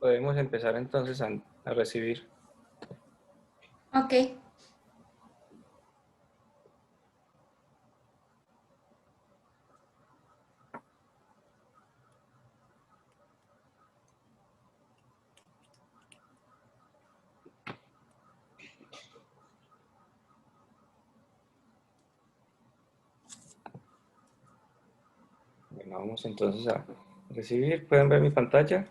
Podemos empezar entonces a recibir. Ok. Bueno, vamos entonces a recibir. ¿Pueden ver mi pantalla?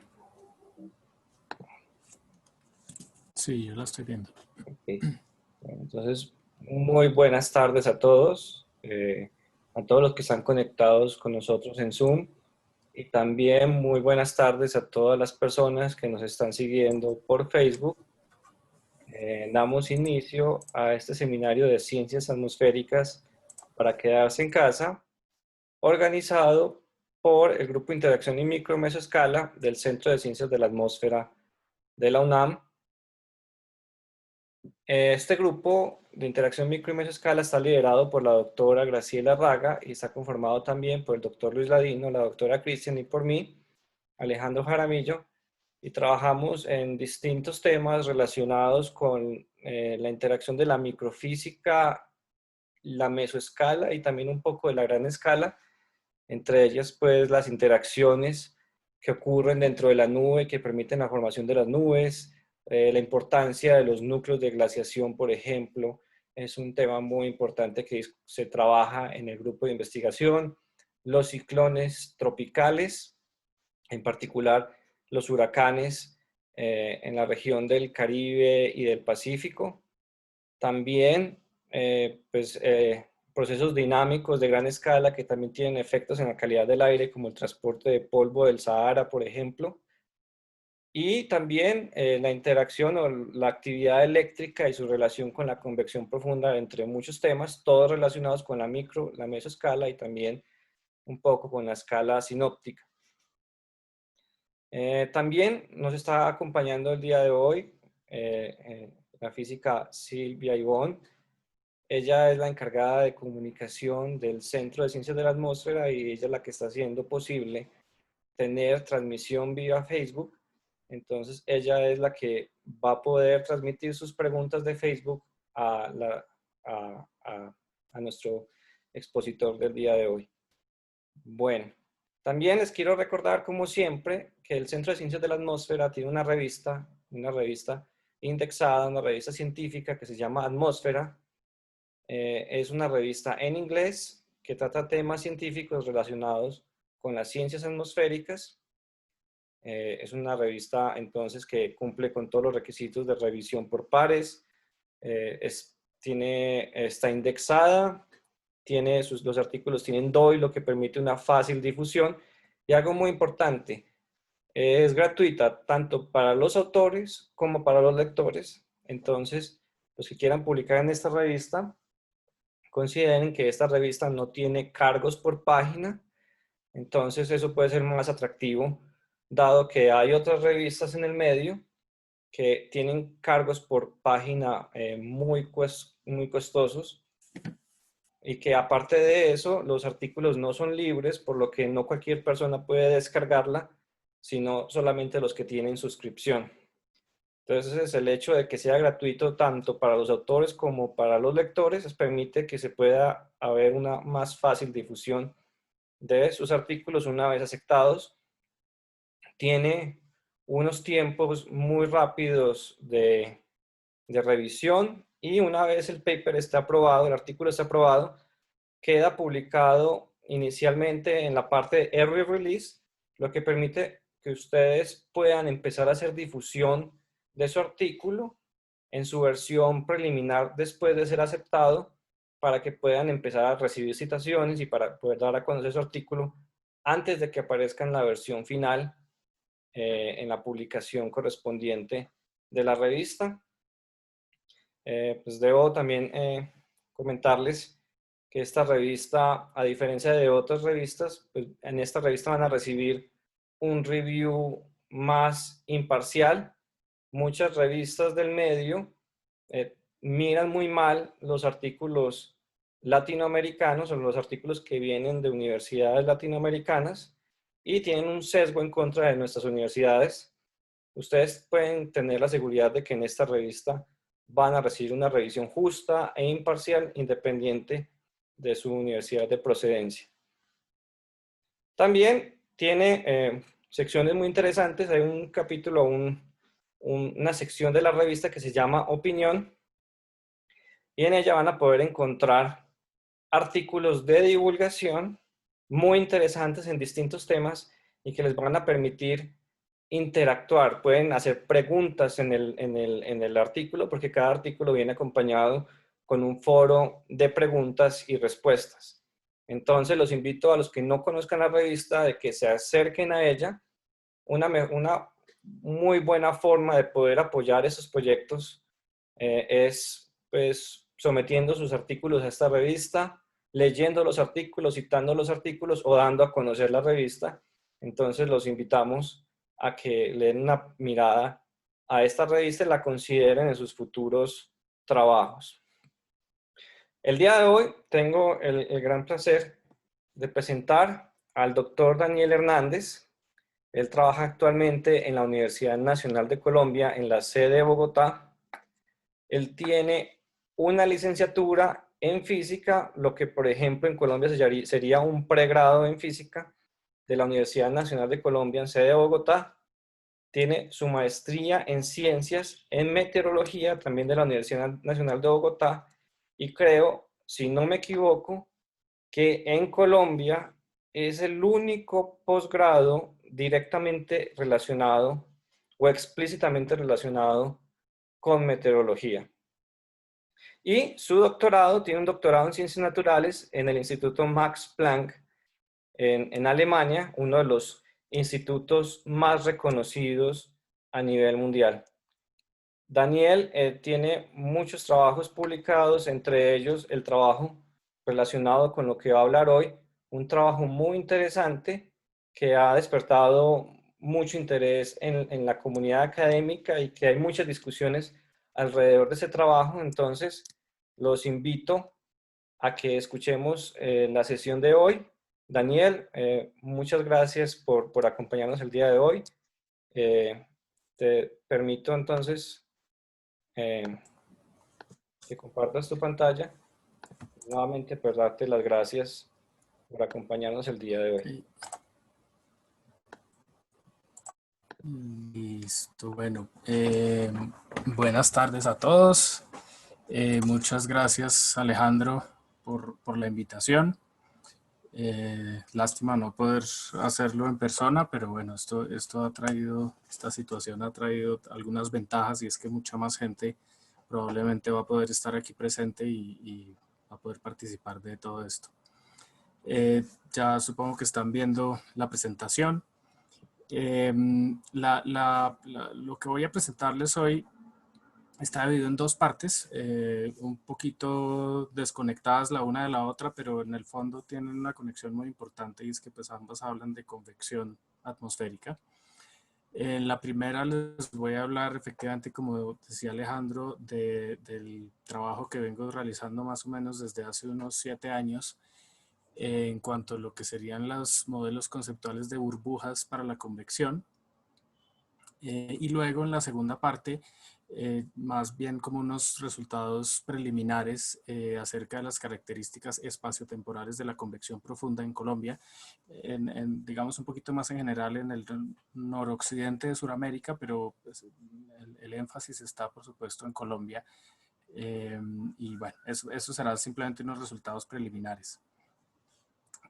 Sí, yo la estoy viendo. Ok. Bueno, entonces, muy buenas tardes a todos los que están conectados con nosotros en Zoom, y también muy buenas tardes a todas las personas que nos están siguiendo por Facebook. Damos inicio a este seminario de Ciencias Atmosféricas para quedarse en casa, organizado por el Grupo Interacción y Micro Mesoescala del Centro de Ciencias de la Atmósfera de la UNAM. Este grupo de interacción micro y mesoescala está liderado por la doctora Graciela Raga y está conformado también por el doctor Luis Ladino, la doctora Cristian y por mí, Alejandro Jaramillo, y trabajamos en distintos temas relacionados con la interacción de la microfísica, la mesoescala y también un poco de la gran escala, entre ellas pues las interacciones que ocurren dentro de la nube que permiten la formación de las nubes, la importancia de los núcleos de glaciación, por ejemplo, es un tema muy importante que se trabaja en el grupo de investigación, los ciclones tropicales, en particular los huracanes en la región del Caribe y del Pacífico, también procesos dinámicos de gran escala que también tienen efectos en la calidad del aire, como el transporte de polvo del Sahara, por ejemplo, y también la interacción o la actividad eléctrica y su relación con la convección profunda, entre muchos temas, todos relacionados con la micro, la mesoescala y también un poco con la escala sinóptica. También nos está acompañando el día de hoy la física Silvia Ivón. Ella es la encargada de comunicación del Centro de Ciencias de la Atmósfera y ella es la que está haciendo posible tener transmisión vía Facebook. Entonces ella es la que va a poder transmitir sus preguntas de Facebook a, a nuestro expositor del día de hoy. Bueno, también les quiero recordar, como siempre, que el Centro de Ciencias de la Atmósfera tiene una revista indexada, una revista científica que se llama Atmósfera. Es una revista en inglés que trata temas científicos relacionados con las ciencias atmosféricas. Es una revista entonces que cumple con todos los requisitos de revisión por pares, está indexada, los artículos tienen DOI, lo que permite una fácil difusión, y algo muy importante, es gratuita tanto para los autores como para los lectores. Entonces, los que quieran publicar en esta revista, consideren que esta revista no tiene cargos por página, entonces eso puede ser más atractivo, dado que hay otras revistas en el medio que tienen cargos por página muy costosos, y que aparte de eso, los artículos no son libres, por lo que no cualquier persona puede descargarla, sino solamente los que tienen suscripción. Entonces, el hecho de que sea gratuito tanto para los autores como para los lectores permite que se pueda haber una más fácil difusión de sus artículos una vez aceptados. Tiene unos tiempos muy rápidos de revisión, y una vez el paper está aprobado, el artículo está aprobado, queda publicado inicialmente en la parte de Early Release, lo que permite que ustedes puedan empezar a hacer difusión de su artículo en su versión preliminar después de ser aceptado, para que puedan empezar a recibir citaciones y para poder dar a conocer su artículo antes de que aparezca en la versión final, en la publicación correspondiente de la revista. Pues debo también comentarles que esta revista, a diferencia de otras revistas, pues en esta revista van a recibir un review más imparcial. Muchas revistas del medio miran muy mal los artículos latinoamericanos o los artículos que vienen de universidades latinoamericanas, y tienen un sesgo en contra de nuestras universidades. ustedes pueden tener la seguridad de que en esta revista van a recibir una revisión justa e imparcial, independiente de su universidad de procedencia. También tiene secciones muy interesantes. Hay un capítulo, una sección de la revista que se llama Opinión, y en ella van a poder encontrar artículos de divulgación muy interesantes en distintos temas y que les van a permitir interactuar. Pueden hacer preguntas en el artículo, porque cada artículo viene acompañado con un foro de preguntas y respuestas. Entonces los invito a los que no conozcan la revista de que se acerquen a ella. Una muy buena forma de poder apoyar esos proyectos es pues sometiendo sus artículos a esta revista, leyendo los artículos, citando los artículos o dando a conocer la revista. Entonces los invitamos a que le den una mirada a esta revista y la consideren en sus futuros trabajos. El día de hoy tengo el gran placer de presentar al doctor Daniel Hernández. Él trabaja actualmente en la Universidad Nacional de Colombia, en la sede de Bogotá. Él tiene una licenciatura en física, lo que por ejemplo en Colombia sería un pregrado en física de la Universidad Nacional de Colombia en sede de Bogotá. Tiene su maestría en ciencias en meteorología también de la Universidad Nacional de Bogotá, y creo, si no me equivoco, que en Colombia es el único posgrado directamente relacionado o explícitamente relacionado con meteorología. Y su doctorado, tiene un doctorado en ciencias naturales en el Instituto Max Planck en Alemania, uno de los institutos más reconocidos a nivel mundial. Daniel tiene muchos trabajos publicados, entre ellos el trabajo relacionado con lo que va a hablar hoy, un trabajo muy interesante que ha despertado mucho interés en la comunidad académica y que hay muchas discusiones alrededor de ese trabajo. Entonces, los invito a que escuchemos la sesión de hoy. Daniel, muchas gracias por acompañarnos el día de hoy. Te permito entonces que compartas tu pantalla. Nuevamente, pues darte las gracias por acompañarnos el día de hoy. Listo, bueno. Buenas tardes a todos. Muchas gracias, Alejandro, por la invitación. Lástima no poder hacerlo en persona, pero bueno, esta situación ha traído algunas ventajas, y es que mucha más gente probablemente va a poder estar aquí presente y va a poder participar de todo esto. Ya supongo que están viendo la presentación. Lo que voy a presentarles hoy está dividido en dos partes, un poquito desconectadas la una de la otra, pero en el fondo tienen una conexión muy importante, y es que pues ambas hablan de convección atmosférica. En la primera les voy a hablar, efectivamente, como decía Alejandro, del trabajo que vengo realizando más o menos desde hace unos 7 años en cuanto a lo que serían los modelos conceptuales de burbujas para la convección. Y luego en la segunda parte, más bien como unos resultados preliminares acerca de las características espaciotemporales de la convección profunda en Colombia, digamos un poquito más en general en el noroccidente de Sudamérica, pero pues, el énfasis está por supuesto en Colombia. Y bueno, eso será simplemente unos resultados preliminares.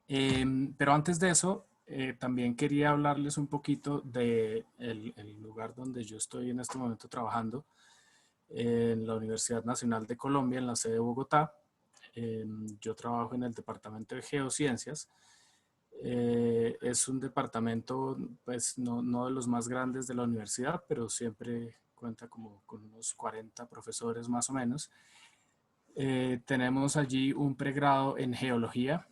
Pero antes de eso, también quería hablarles un poquito del el lugar donde yo estoy en este momento trabajando, en la Universidad Nacional de Colombia, en la sede de Bogotá. Yo trabajo en el Departamento de Geociencias. Es un departamento, pues, no de los más grandes de la universidad, pero siempre cuenta como con unos 40 profesores más o menos. Tenemos allí un pregrado en geología.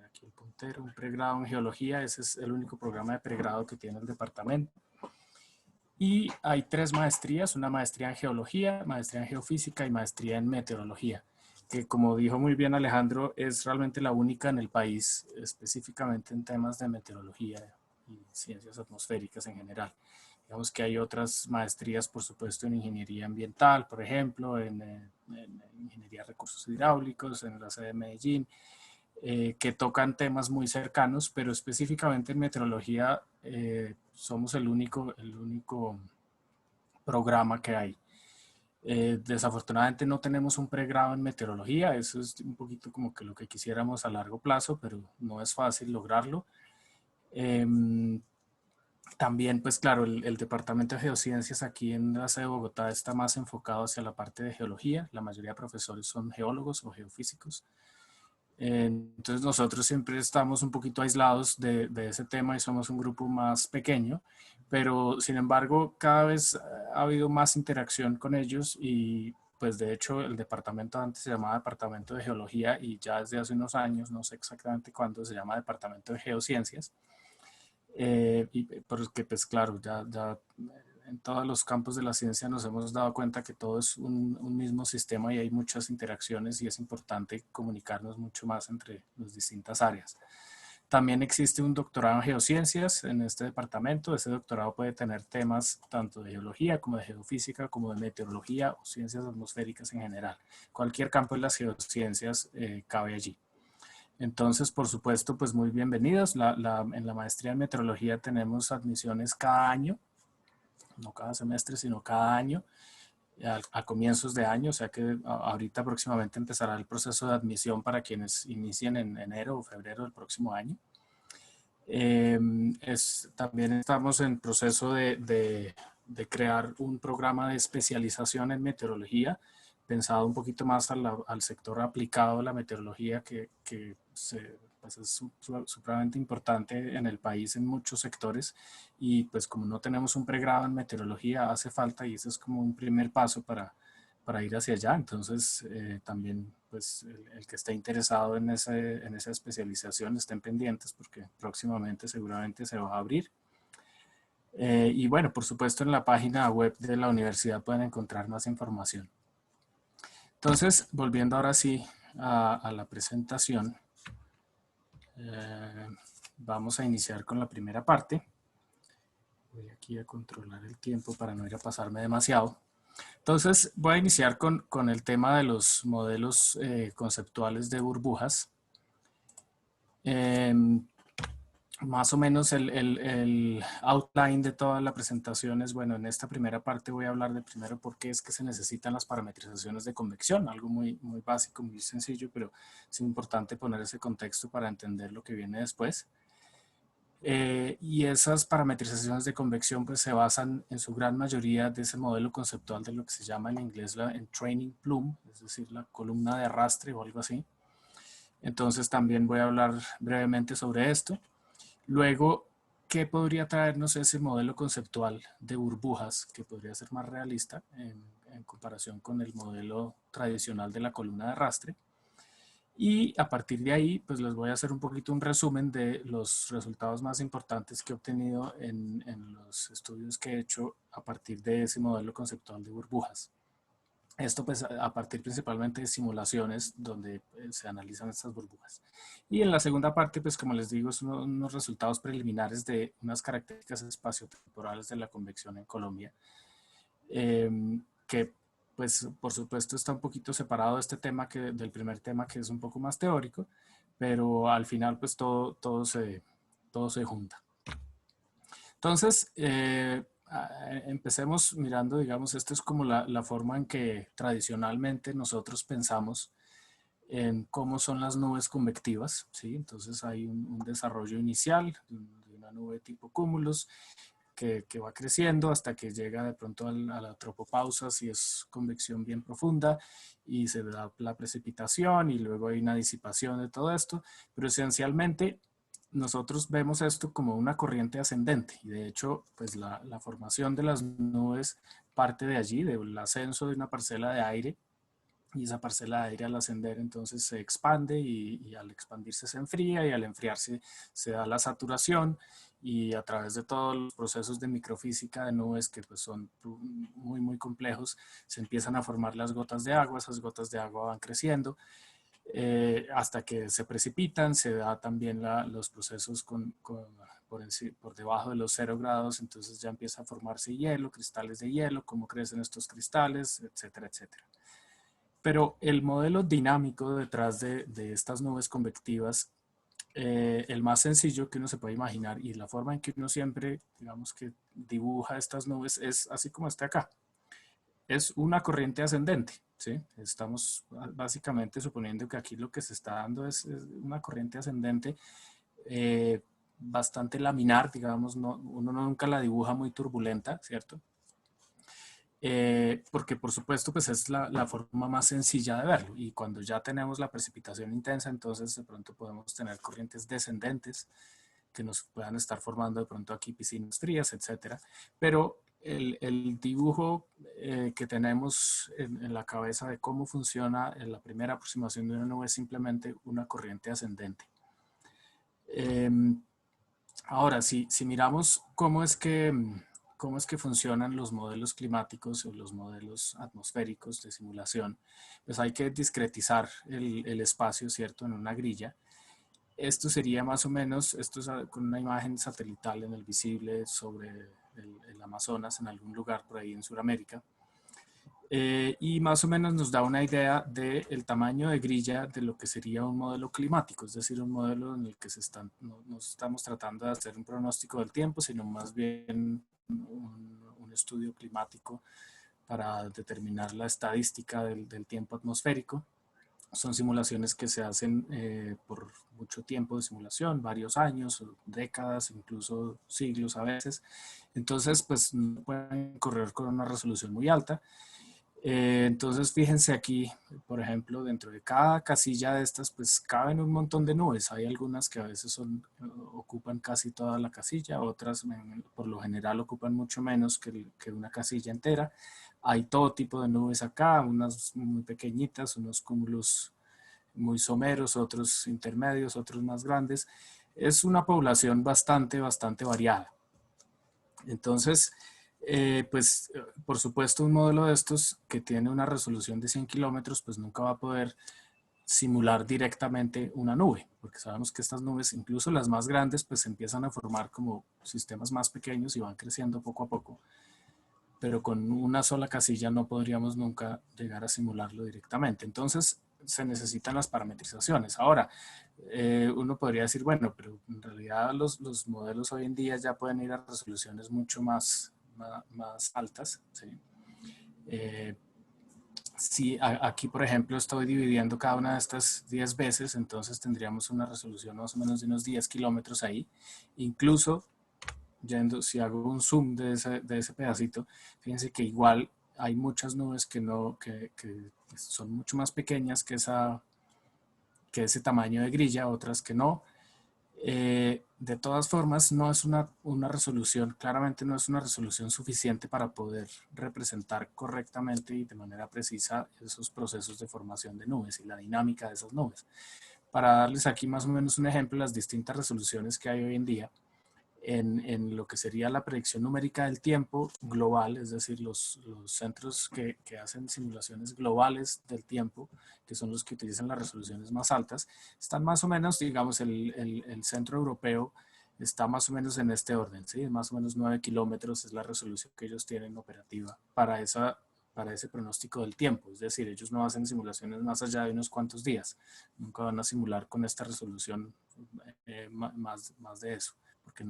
Aquí el puntero, un pregrado en geología. Ese es el único programa de pregrado que tiene el departamento. Y hay 3 maestrías: una maestría en geología, maestría en geofísica y maestría en meteorología, que, como dijo muy bien Alejandro, es realmente la única en el país específicamente en temas de meteorología y ciencias atmosféricas en general. Digamos que hay otras maestrías, por supuesto, en ingeniería ambiental, por ejemplo, en ingeniería de recursos hidráulicos, en la sede de Medellín, que tocan temas muy cercanos, pero específicamente en meteorología somos el único programa que hay. Desafortunadamente no tenemos un pregrado en meteorología, eso es un poquito como que lo que quisiéramos a largo plazo, pero no es fácil lograrlo. También, pues claro, el Departamento de Geociencias aquí en la sede de Bogotá está más enfocado hacia la parte de geología. La mayoría de profesores son geólogos o geofísicos. Entonces nosotros siempre estamos un poquito aislados de ese tema y somos un grupo más pequeño, pero sin embargo cada vez ha habido más interacción con ellos y pues de hecho el departamento antes se llamaba Departamento de Geología y ya desde hace unos años, no sé exactamente cuándo, se llama Departamento de Geociencias. Y porque pues claro, ya en todos los campos de la ciencia nos hemos dado cuenta que todo es un mismo sistema y hay muchas interacciones y es importante comunicarnos mucho más entre las distintas áreas. También existe un doctorado en geociencias en este departamento. Ese doctorado puede tener temas tanto de geología como de geofísica, como de meteorología o ciencias atmosféricas en general. Cualquier campo de las geociencias cabe allí. Entonces, por supuesto, pues muy bienvenidos. En la maestría en meteorología tenemos admisiones cada año, no cada semestre, sino cada año, a comienzos de año, o sea que ahorita próximamente empezará el proceso de admisión para quienes inicien en enero o febrero del próximo año. También estamos en proceso de crear un programa de especialización en meteorología, pensado un poquito más al sector aplicado de la meteorología que pues es supremamente importante en el país en muchos sectores y pues como no tenemos un pregrado en meteorología hace falta y ese es como un primer paso para ir hacia allá. Entonces también pues el que esté interesado en esa especialización estén pendientes porque próximamente seguramente se va a abrir. Y bueno, por supuesto en la página web de la universidad pueden encontrar más información. Entonces, volviendo ahora sí a la presentación, vamos a iniciar con la primera parte. Voy aquí a controlar el tiempo para no ir a pasarme demasiado. Entonces, voy a iniciar con el tema de los modelos conceptuales de burbujas. Más o menos el outline de toda la presentación es, bueno, en esta primera parte voy a hablar de primero por qué es que se necesitan las parametrizaciones de convección, algo muy básico, muy sencillo, pero es importante poner ese contexto para entender lo que viene después. Y esas parametrizaciones de convección pues se basan en su gran mayoría de ese modelo conceptual de lo que se llama en inglés el training plume, es decir, la columna de arrastre o algo así. Entonces también voy a hablar brevemente sobre esto. Luego, ¿qué podría traernos ese modelo conceptual de burbujas que podría ser más realista en comparación con el modelo tradicional de la columna de arrastre? Y a partir de ahí, pues les voy a hacer un poquito un resumen de los resultados más importantes que he obtenido en los estudios que he hecho a partir de ese modelo conceptual de burbujas. Esto pues a partir principalmente de simulaciones donde se analizan estas burbujas. Y en la segunda parte, pues como les digo, son unos resultados preliminares de unas características espaciotemporales de la convección en Colombia, que pues por supuesto está un poquito separado de este tema del primer tema que es un poco más teórico, pero al final pues todo se junta. Entonces, empecemos mirando, digamos, esta es como la forma en que tradicionalmente nosotros pensamos en cómo son las nubes convectivas, ¿sí? Entonces hay un desarrollo inicial de una nube tipo cúmulos que va creciendo hasta que llega de pronto a la tropopausa si es convección bien profunda y se da la precipitación y luego hay una disipación de todo esto, pero esencialmente nosotros vemos esto como una corriente ascendente y de hecho pues la formación de las nubes parte de allí, del ascenso de una parcela de aire y esa parcela de aire al ascender entonces se expande y al expandirse se enfría y al enfriarse se da la saturación y a través de todos los procesos de microfísica de nubes que pues son muy complejos se empiezan a formar las gotas de agua, esas gotas de agua van creciendo hasta que se precipitan. Se da también los procesos por debajo de los 0 grados, entonces ya empieza a formarse hielo, cristales de hielo, cómo crecen estos cristales, etcétera, etcétera. Pero el modelo dinámico detrás de estas nubes convectivas, el más sencillo que uno se puede imaginar y la forma en que uno siempre, digamos que dibuja estas nubes es así como está acá. Es una corriente ascendente, ¿sí? Estamos básicamente suponiendo que aquí lo que se está dando es una corriente ascendente bastante laminar, digamos, uno nunca la dibuja muy turbulenta, ¿cierto? Porque por supuesto pues es la forma más sencilla de verlo, y cuando ya tenemos la precipitación intensa, entonces de pronto podemos tener corrientes descendentes que nos puedan estar formando de pronto aquí piscinas frías, etcétera. Pero el dibujo que tenemos en la cabeza de cómo funciona en la primera aproximación de una nube es simplemente una corriente ascendente. Ahora, si miramos cómo es que funcionan los modelos climáticos o los modelos atmosféricos de simulación, pues hay que discretizar el espacio, ¿cierto?, en una grilla. Esto sería más o menos, esto es con una imagen satelital en el visible sobre el Amazonas, en algún lugar por ahí en Sudamérica. Y más o menos nos da una idea del tamaño de grilla de lo que sería un modelo climático, es decir, un modelo en el que no estamos tratando de hacer un pronóstico del tiempo, sino más bien un estudio climático para determinar la estadística del tiempo atmosférico. Son simulaciones que se hacen por mucho tiempo de simulación, varios años, décadas, incluso siglos a veces. Entonces, pues no pueden correr con una resolución muy alta. Entonces, fíjense aquí, por ejemplo, dentro de cada casilla de estas, pues caben un montón de nubes. Hay algunas que a veces ocupan casi toda la casilla, otras por lo general ocupan mucho menos que una casilla entera. Hay todo tipo de nubes acá, unas muy pequeñitas, unos cúmulos muy someros, otros intermedios, otros más grandes. Es una población bastante variada. Entonces, pues por supuesto un modelo de estos que tiene una resolución de 100 kilómetros pues nunca va a poder simular directamente una nube, porque sabemos que estas nubes, incluso las más grandes, pues se empiezan a formar como sistemas más pequeños y van creciendo poco a poco, pero con una sola casilla no podríamos nunca llegar a simularlo directamente. Entonces se necesitan las parametrizaciones. Ahora, uno podría decir, bueno, pero en realidad los modelos hoy en día ya pueden ir a resoluciones mucho más altas, ¿sí? Si aquí, por ejemplo, estoy dividiendo cada una de estas 10 veces, entonces tendríamos una resolución más o menos de unos 10 kilómetros ahí. Incluso, si hago un zoom de ese pedacito, fíjense que igual hay muchas nubes que son mucho más pequeñas que ese tamaño de grilla, otras que no. De todas formas, no es una resolución, claramente no es una resolución suficiente para poder representar correctamente y de manera precisa esos procesos de formación de nubes y la dinámica de esas nubes. Para darles aquí más o menos un ejemplo, las distintas resoluciones que hay hoy en día, en lo que sería la predicción numérica del tiempo global, es decir, los centros que hacen simulaciones globales del tiempo, que son los que utilizan las resoluciones más altas, están más o menos, digamos, el centro europeo está más o menos en este orden, ¿sí? Más o menos 9 kilómetros es la resolución que ellos tienen operativa para ese pronóstico del tiempo, es decir, ellos no hacen simulaciones más allá de unos cuantos días, nunca van a simular con esta resolución más de eso, porque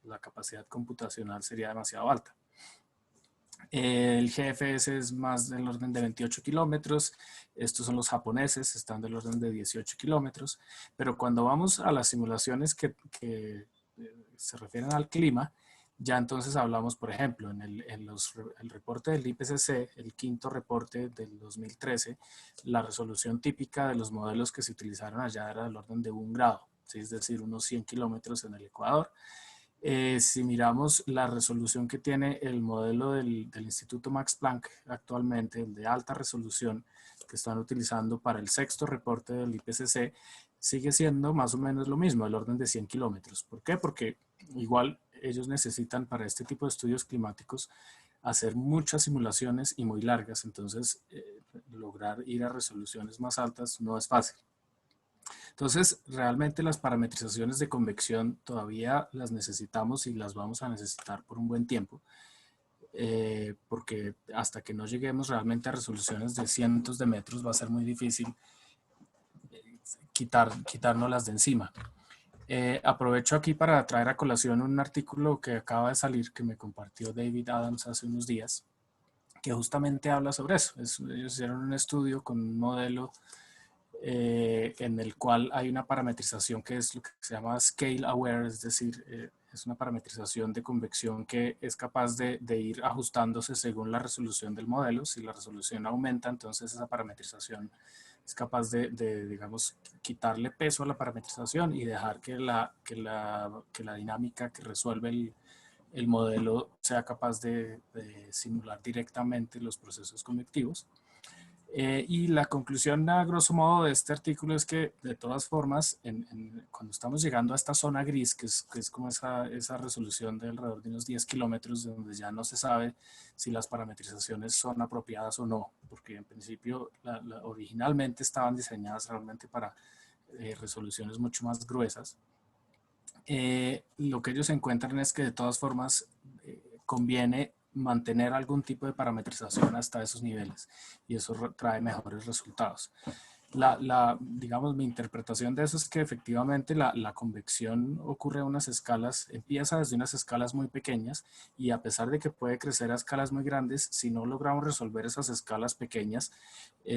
la capacidad computacional sería demasiado alta. El GFS es más del orden de 28 kilómetros, estos son los japoneses, están del orden de 18 kilómetros, pero cuando vamos a las simulaciones que se refieren al clima, ya entonces hablamos, por ejemplo, en el reporte del IPCC, el quinto reporte del 2013, la resolución típica de los modelos que se utilizaron allá era del orden de 1 grado, ¿sí? Es decir, unos 100 kilómetros en el Ecuador. Si miramos la resolución que tiene el modelo del Instituto Max Planck actualmente, el de alta resolución que están utilizando para el sexto reporte del IPCC, sigue siendo más o menos lo mismo, el orden de 100 kilómetros. ¿Por qué? Porque igual ellos necesitan para este tipo de estudios climáticos hacer muchas simulaciones y muy largas, entonces lograr ir a resoluciones más altas no es fácil. Entonces, realmente las parametrizaciones de convección todavía las necesitamos y las vamos a necesitar por un buen tiempo, porque hasta que no lleguemos realmente a resoluciones de cientos de metros va a ser muy difícil quitárnoslas de encima. Aprovecho aquí para traer a colación un artículo que acaba de salir, que me compartió David Adams hace unos días, que justamente habla sobre eso. Ellos hicieron un estudio con un modelo en el cual hay una parametrización que es lo que se llama scale aware, es decir, es una parametrización de convección que es capaz de ir ajustándose según la resolución del modelo. Si la resolución aumenta, entonces esa parametrización es capaz de digamos, quitarle peso a la parametrización y dejar que la dinámica que resuelve el modelo sea capaz de simular directamente los procesos convectivos. Y la conclusión a grosso modo de este artículo es que de todas formas, cuando estamos llegando a esta zona gris, que es como esa resolución de alrededor de unos 10 kilómetros, donde ya no se sabe si las parametrizaciones son apropiadas o no, porque en principio originalmente estaban diseñadas realmente para resoluciones mucho más gruesas. Lo que ellos encuentran es que de todas formas conviene mantener algún tipo de parametrización hasta esos niveles y eso trae mejores resultados. Digamos, mi interpretación de eso es que efectivamente la convección ocurre a unas escalas, empieza desde unas escalas muy pequeñas y a pesar de que puede crecer a escalas muy grandes, si no logramos resolver esas escalas pequeñas,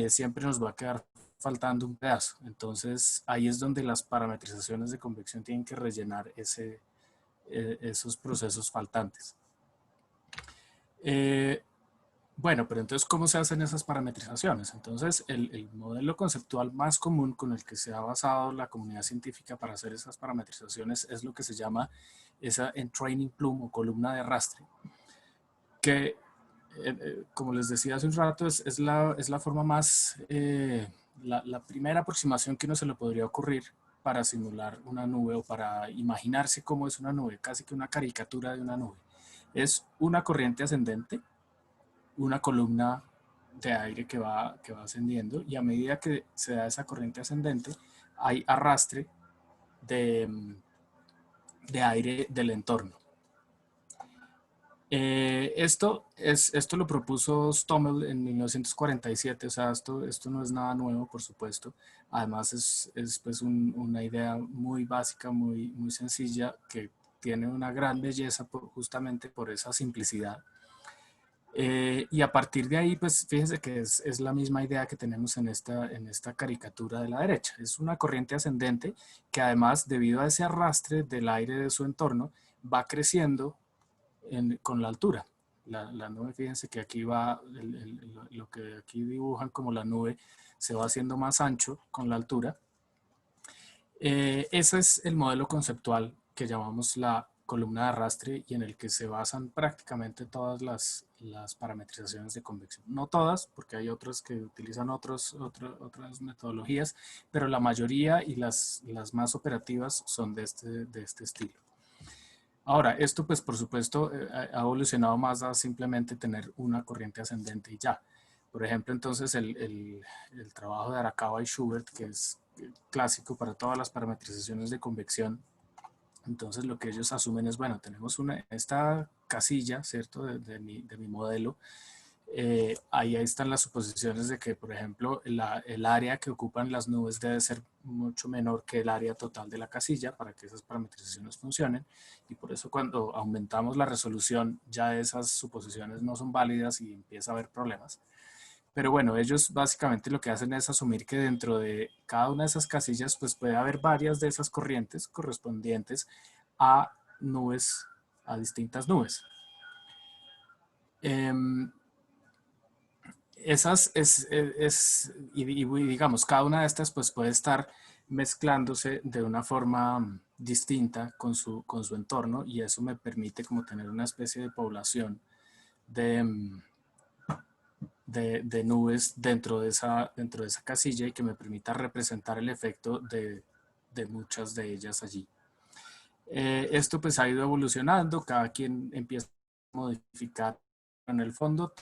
siempre nos va a quedar faltando un pedazo. Entonces ahí es donde las parametrizaciones de convección tienen que rellenar esos procesos faltantes. Bueno, pero entonces, ¿cómo se hacen esas parametrizaciones? Entonces, el modelo conceptual más común con el que se ha basado la comunidad científica para hacer esas parametrizaciones es lo que se llama esa entraining plume o columna de arrastre, que, como les decía hace un rato, es la forma más, la primera aproximación que uno se le podría ocurrir para simular una nube o para imaginarse cómo es una nube, casi que una caricatura de una nube. Es una corriente ascendente, una columna de aire que va ascendiendo y a medida que se da esa corriente ascendente hay arrastre de aire del entorno. Esto lo propuso Stommel en 1947, o sea, esto no es nada nuevo, por supuesto. Además es pues una idea muy básica, muy sencilla, que tiene una gran belleza justamente por esa simplicidad. Y a partir de ahí, pues fíjense que es la misma idea que tenemos en esta caricatura de la derecha. Es una corriente ascendente que además, debido a ese arrastre del aire de su entorno, va creciendo con la altura. La nube, fíjense que aquí va, lo que aquí dibujan como la nube, se va haciendo más ancho con la altura. Ese es el modelo conceptual que llamamos la columna de arrastre y en el que se basan prácticamente todas las parametrizaciones de convección. No todas, porque hay otras que utilizan otras metodologías, pero la mayoría y las más operativas son de este estilo. Ahora, esto pues por supuesto ha evolucionado más a simplemente tener una corriente ascendente y ya. Por ejemplo, entonces el trabajo de Arakawa y Schubert, que es clásico para todas las parametrizaciones de convección, entonces lo que ellos asumen es, bueno, tenemos esta casilla, ¿cierto?, de mi modelo. Ahí están las suposiciones de que, por ejemplo, el área que ocupan las nubes debe ser mucho menor que el área total de la casilla para que esas parametrizaciones funcionen. Y por eso cuando aumentamos la resolución, ya esas suposiciones no son válidas y empieza a haber problemas. Pero bueno, ellos básicamente lo que hacen es asumir que dentro de cada una de esas casillas pues puede haber varias de esas corrientes correspondientes a nubes, a distintas nubes. Y digamos, cada una de estas pues puede estar mezclándose de una forma distinta con su entorno y eso me permite como tener una especie de población de nubes dentro de esa casilla y que me permita representar el efecto de muchas de ellas allí. Esto pues ha ido evolucionando, cada quien empieza a modificar en el fondo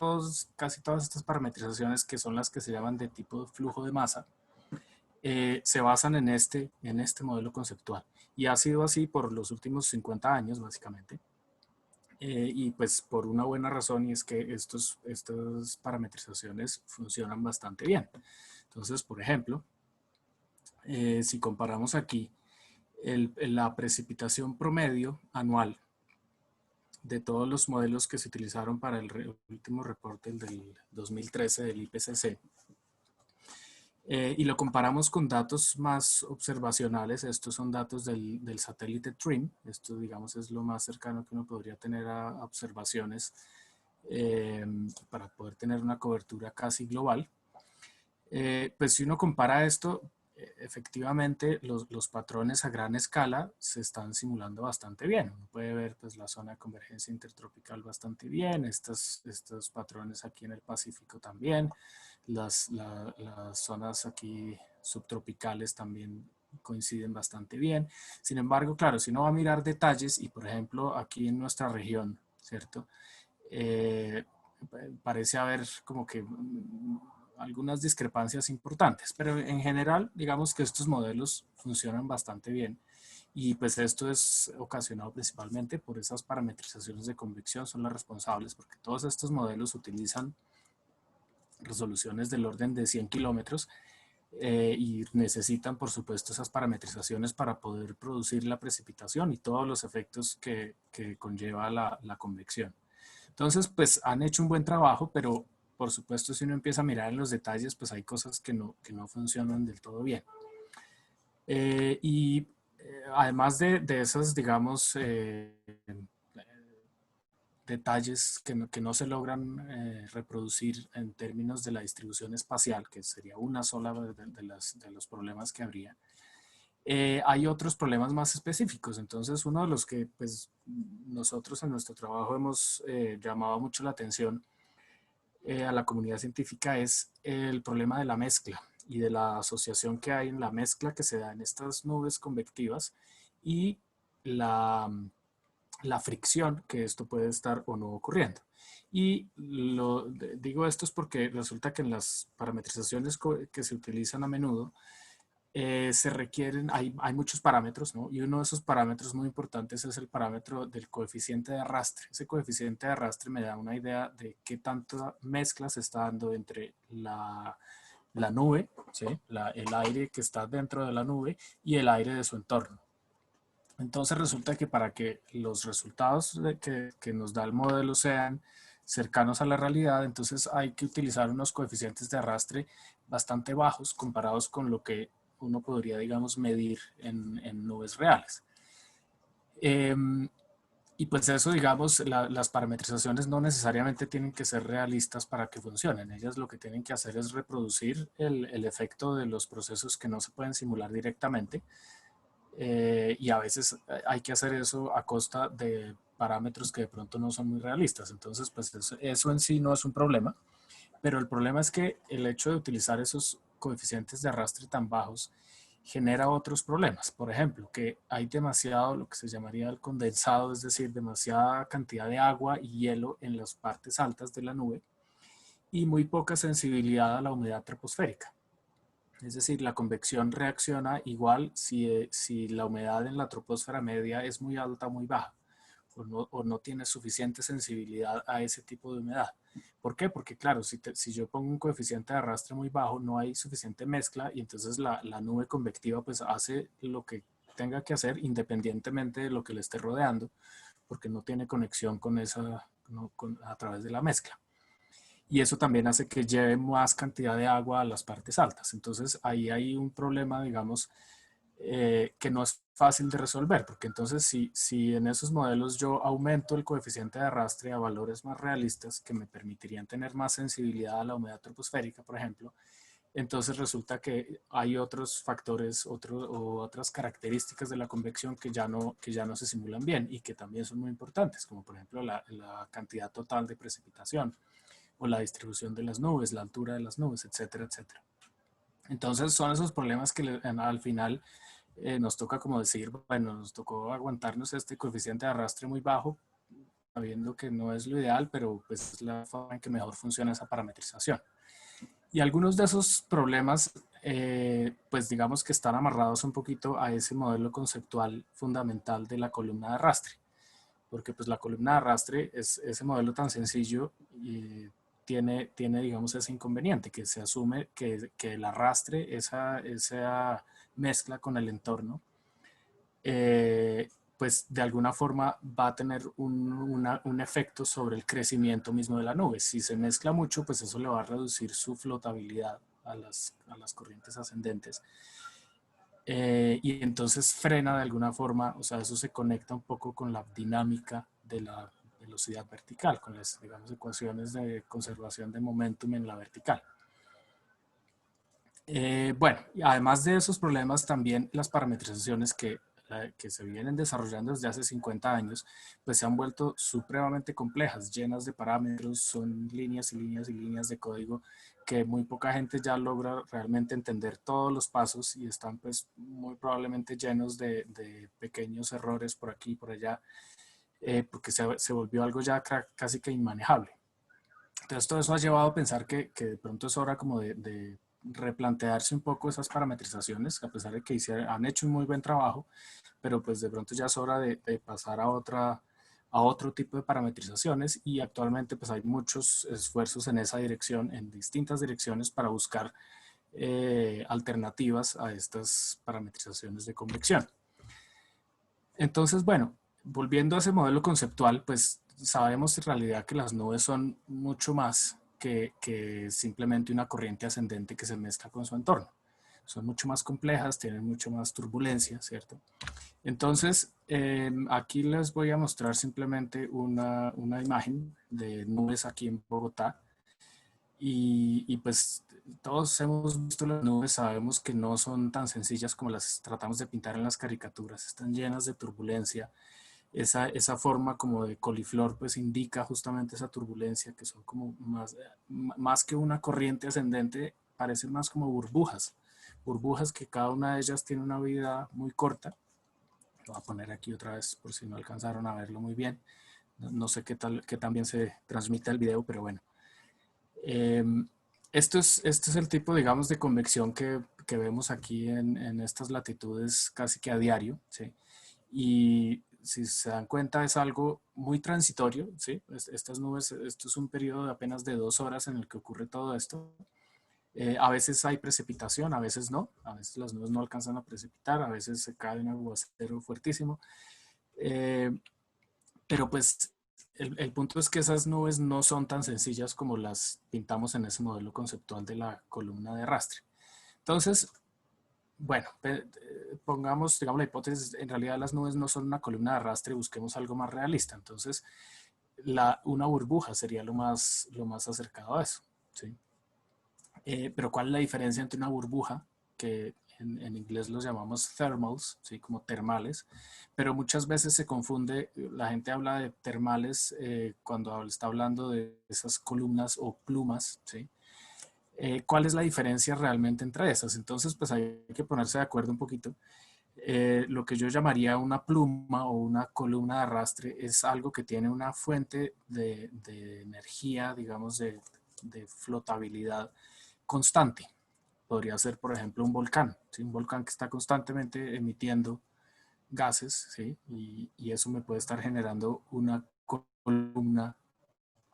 casi todas estas parametrizaciones, que son las que se llaman de tipo flujo de masa, se basan en este modelo conceptual. Y ha sido así por los últimos 50 años, básicamente. Y pues por una buena razón, y es que estas parametrizaciones funcionan bastante bien. Entonces, por ejemplo, si comparamos aquí la precipitación promedio anual de todos los modelos que se utilizaron para el último reporte del 2013 del IPCC, y lo comparamos con datos más observacionales. Estos son datos del satélite TRMM. Esto, digamos, es lo más cercano que uno podría tener a observaciones para poder tener una cobertura casi global. Pues si uno compara esto, efectivamente los patrones a gran escala se están simulando bastante bien. Uno puede ver pues, la zona de convergencia intertropical bastante bien, estos patrones aquí en el Pacífico también, las zonas aquí subtropicales también coinciden bastante bien. Sin embargo, claro, si uno va a mirar detalles y por ejemplo aquí en nuestra región, ¿cierto? Parece haber como que algunas discrepancias importantes, pero en general digamos que estos modelos funcionan bastante bien y pues esto es ocasionado principalmente por esas parametrizaciones de convección, son las responsables porque todos estos modelos utilizan resoluciones del orden de 100 kilómetros y necesitan por supuesto esas parametrizaciones para poder producir la precipitación y todos los efectos que conlleva la convección. Entonces, pues han hecho un buen trabajo, pero por supuesto si uno empieza a mirar en los detalles, pues hay cosas que no funcionan del todo bien. Además de esas, digamos, detalles que no se logran reproducir en términos de la distribución espacial, que sería una sola de los problemas que habría, hay otros problemas más específicos. Entonces, uno de los que pues, nosotros en nuestro trabajo hemos llamado mucho la atención a la comunidad científica es el problema de la mezcla y de la asociación que hay en la mezcla que se da en estas nubes convectivas y la fricción que esto puede estar o no ocurriendo. Y digo esto es porque resulta que en las parametrizaciones que se utilizan a menudo, se requieren, hay muchos parámetros, ¿no? Y uno de esos parámetros muy importantes es el parámetro del coeficiente de arrastre. Ese coeficiente de arrastre me da una idea de qué tanta mezcla se está dando entre la nube, ¿sí? El aire que está dentro de la nube y el aire de su entorno. Entonces resulta que para que los resultados que nos da el modelo sean cercanos a la realidad, entonces hay que utilizar unos coeficientes de arrastre bastante bajos comparados con lo que uno podría, digamos, medir en nubes reales. Y pues eso, digamos, las parametrizaciones no necesariamente tienen que ser realistas para que funcionen. Ellas lo que tienen que hacer es reproducir el efecto de los procesos que no se pueden simular directamente. Y a veces hay que hacer eso a costa de parámetros que de pronto no son muy realistas. Entonces, pues eso en sí no es un problema. Pero el problema es que el hecho de utilizar esos coeficientes de arrastre tan bajos genera otros problemas. Por ejemplo, que hay demasiado, lo que se llamaría el condensado, es decir, demasiada cantidad de agua y hielo en las partes altas de la nube y muy poca sensibilidad a la humedad troposférica. Es decir, la convección reacciona igual si la humedad en la troposfera media es muy alta o muy baja, o no tiene suficiente sensibilidad a ese tipo de humedad. ¿Por qué? Porque claro, si yo pongo un coeficiente de arrastre muy bajo, no hay suficiente mezcla y entonces la nube convectiva pues hace lo que tenga que hacer independientemente de lo que le esté rodeando, porque no tiene conexión con a través de la mezcla. Y eso también hace que lleve más cantidad de agua a las partes altas. Entonces ahí hay un problema, digamos, que no es fácil de resolver, porque entonces si en esos modelos yo aumento el coeficiente de arrastre a valores más realistas que me permitirían tener más sensibilidad a la humedad troposférica, por ejemplo, entonces resulta que hay otros factores o otras características de la convección que ya no se simulan bien y que también son muy importantes, como por ejemplo la cantidad total de precipitación o la distribución de las nubes, la altura de las nubes, etcétera, etcétera. Entonces son esos problemas que al final nos toca como decir, bueno, nos tocó aguantarnos este coeficiente de arrastre muy bajo sabiendo que no es lo ideal, pero pues es la forma en que mejor funciona esa parametrización. Y algunos de esos problemas, pues digamos que están amarrados un poquito a ese modelo conceptual fundamental de la columna de arrastre. Porque pues la columna de arrastre es ese modelo tan sencillo y tiene digamos ese inconveniente, que se asume que el arrastre, esa mezcla con el entorno, pues de alguna forma va a tener un efecto sobre el crecimiento mismo de la nube. Si se mezcla mucho, pues eso le va a reducir su flotabilidad a las corrientes ascendentes. Y entonces frena de alguna forma, o sea, eso se conecta un poco con la dinámica de la velocidad vertical, con las, digamos, ecuaciones de conservación de momentum en la vertical. Bueno, y además de esos problemas, también las parametrizaciones que se vienen desarrollando desde hace 50 años, pues se han vuelto supremamente complejas, llenas de parámetros, son líneas y líneas y líneas de código que muy poca gente ya logra realmente entender todos los pasos y están pues muy probablemente llenos de pequeños errores por aquí y por allá, porque se volvió algo ya casi que inmanejable. Entonces todo eso ha llevado a pensar que de pronto es hora como de replantearse un poco esas parametrizaciones, a pesar de que han hecho un muy buen trabajo, pero pues de pronto ya es hora de pasar a otro tipo de parametrizaciones, y actualmente pues hay muchos esfuerzos en esa dirección, en distintas direcciones, para buscar alternativas a estas parametrizaciones de convección. Entonces, bueno, volviendo a ese modelo conceptual, pues sabemos en realidad que las nubes son mucho más que simplemente una corriente ascendente que se mezcla con su entorno. Son mucho más complejas, tienen mucho más turbulencia, ¿cierto? Entonces, aquí les voy a mostrar simplemente una imagen de nubes aquí en Bogotá. Y pues todos hemos visto las nubes, sabemos que no son tan sencillas como las tratamos de pintar en las caricaturas. Están llenas de turbulencia. Esa forma como de coliflor pues indica justamente esa turbulencia, que son como más que una corriente ascendente, parecen más como burbujas. Burbujas que cada una de ellas tiene una vida muy corta. Lo voy a poner aquí otra vez por si no alcanzaron a verlo muy bien. No sé qué tan bien se transmite el video, pero bueno. Este es el tipo, digamos, de convección que vemos aquí en estas latitudes casi que a diario, ¿sí? Y si se dan cuenta es algo muy transitorio, ¿sí? Estas nubes, esto es un periodo de apenas de 2 horas en el que ocurre todo esto. A veces hay precipitación, a veces no. A veces las nubes no alcanzan a precipitar, a veces se cae un aguacero fuertísimo. Pero pues el punto es que esas nubes no son tan sencillas como las pintamos en ese modelo conceptual de la columna de arrastre. Entonces, bueno, pongamos, digamos, la hipótesis, en realidad las nubes no son una columna de arrastre, busquemos algo más realista. Entonces, una burbuja sería lo más acercado a eso, ¿sí? Pero ¿cuál es la diferencia entre una burbuja, que en inglés los llamamos thermals, ¿sí? Como termales, pero muchas veces se confunde, la gente habla de termales cuando está hablando de esas columnas o plumas, ¿sí? ¿Cuál es la diferencia realmente entre esas? Entonces, pues hay que ponerse de acuerdo un poquito. Lo que yo llamaría una pluma o una columna de arrastre es algo que tiene una fuente de energía, digamos, de flotabilidad constante. Podría ser, por ejemplo, un volcán, ¿sí? Un volcán que está constantemente emitiendo gases, ¿sí? Y eso me puede estar generando una columna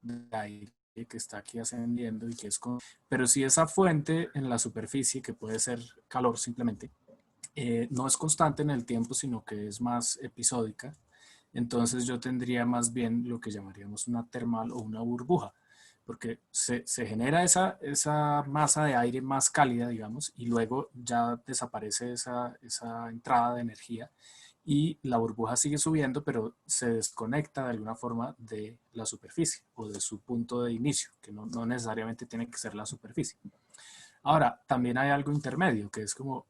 de aire que está aquí ascendiendo y que es pero si esa fuente en la superficie, que puede ser calor simplemente, no es constante en el tiempo, sino que es más episódica, entonces yo tendría más bien lo que llamaríamos una termal o una burbuja, porque se genera esa masa de aire más cálida, digamos, y luego ya desaparece esa entrada de energía y la burbuja sigue subiendo, pero se desconecta de alguna forma de la superficie o de su punto de inicio, que no necesariamente tiene que ser la superficie. Ahora, también hay algo intermedio, que es como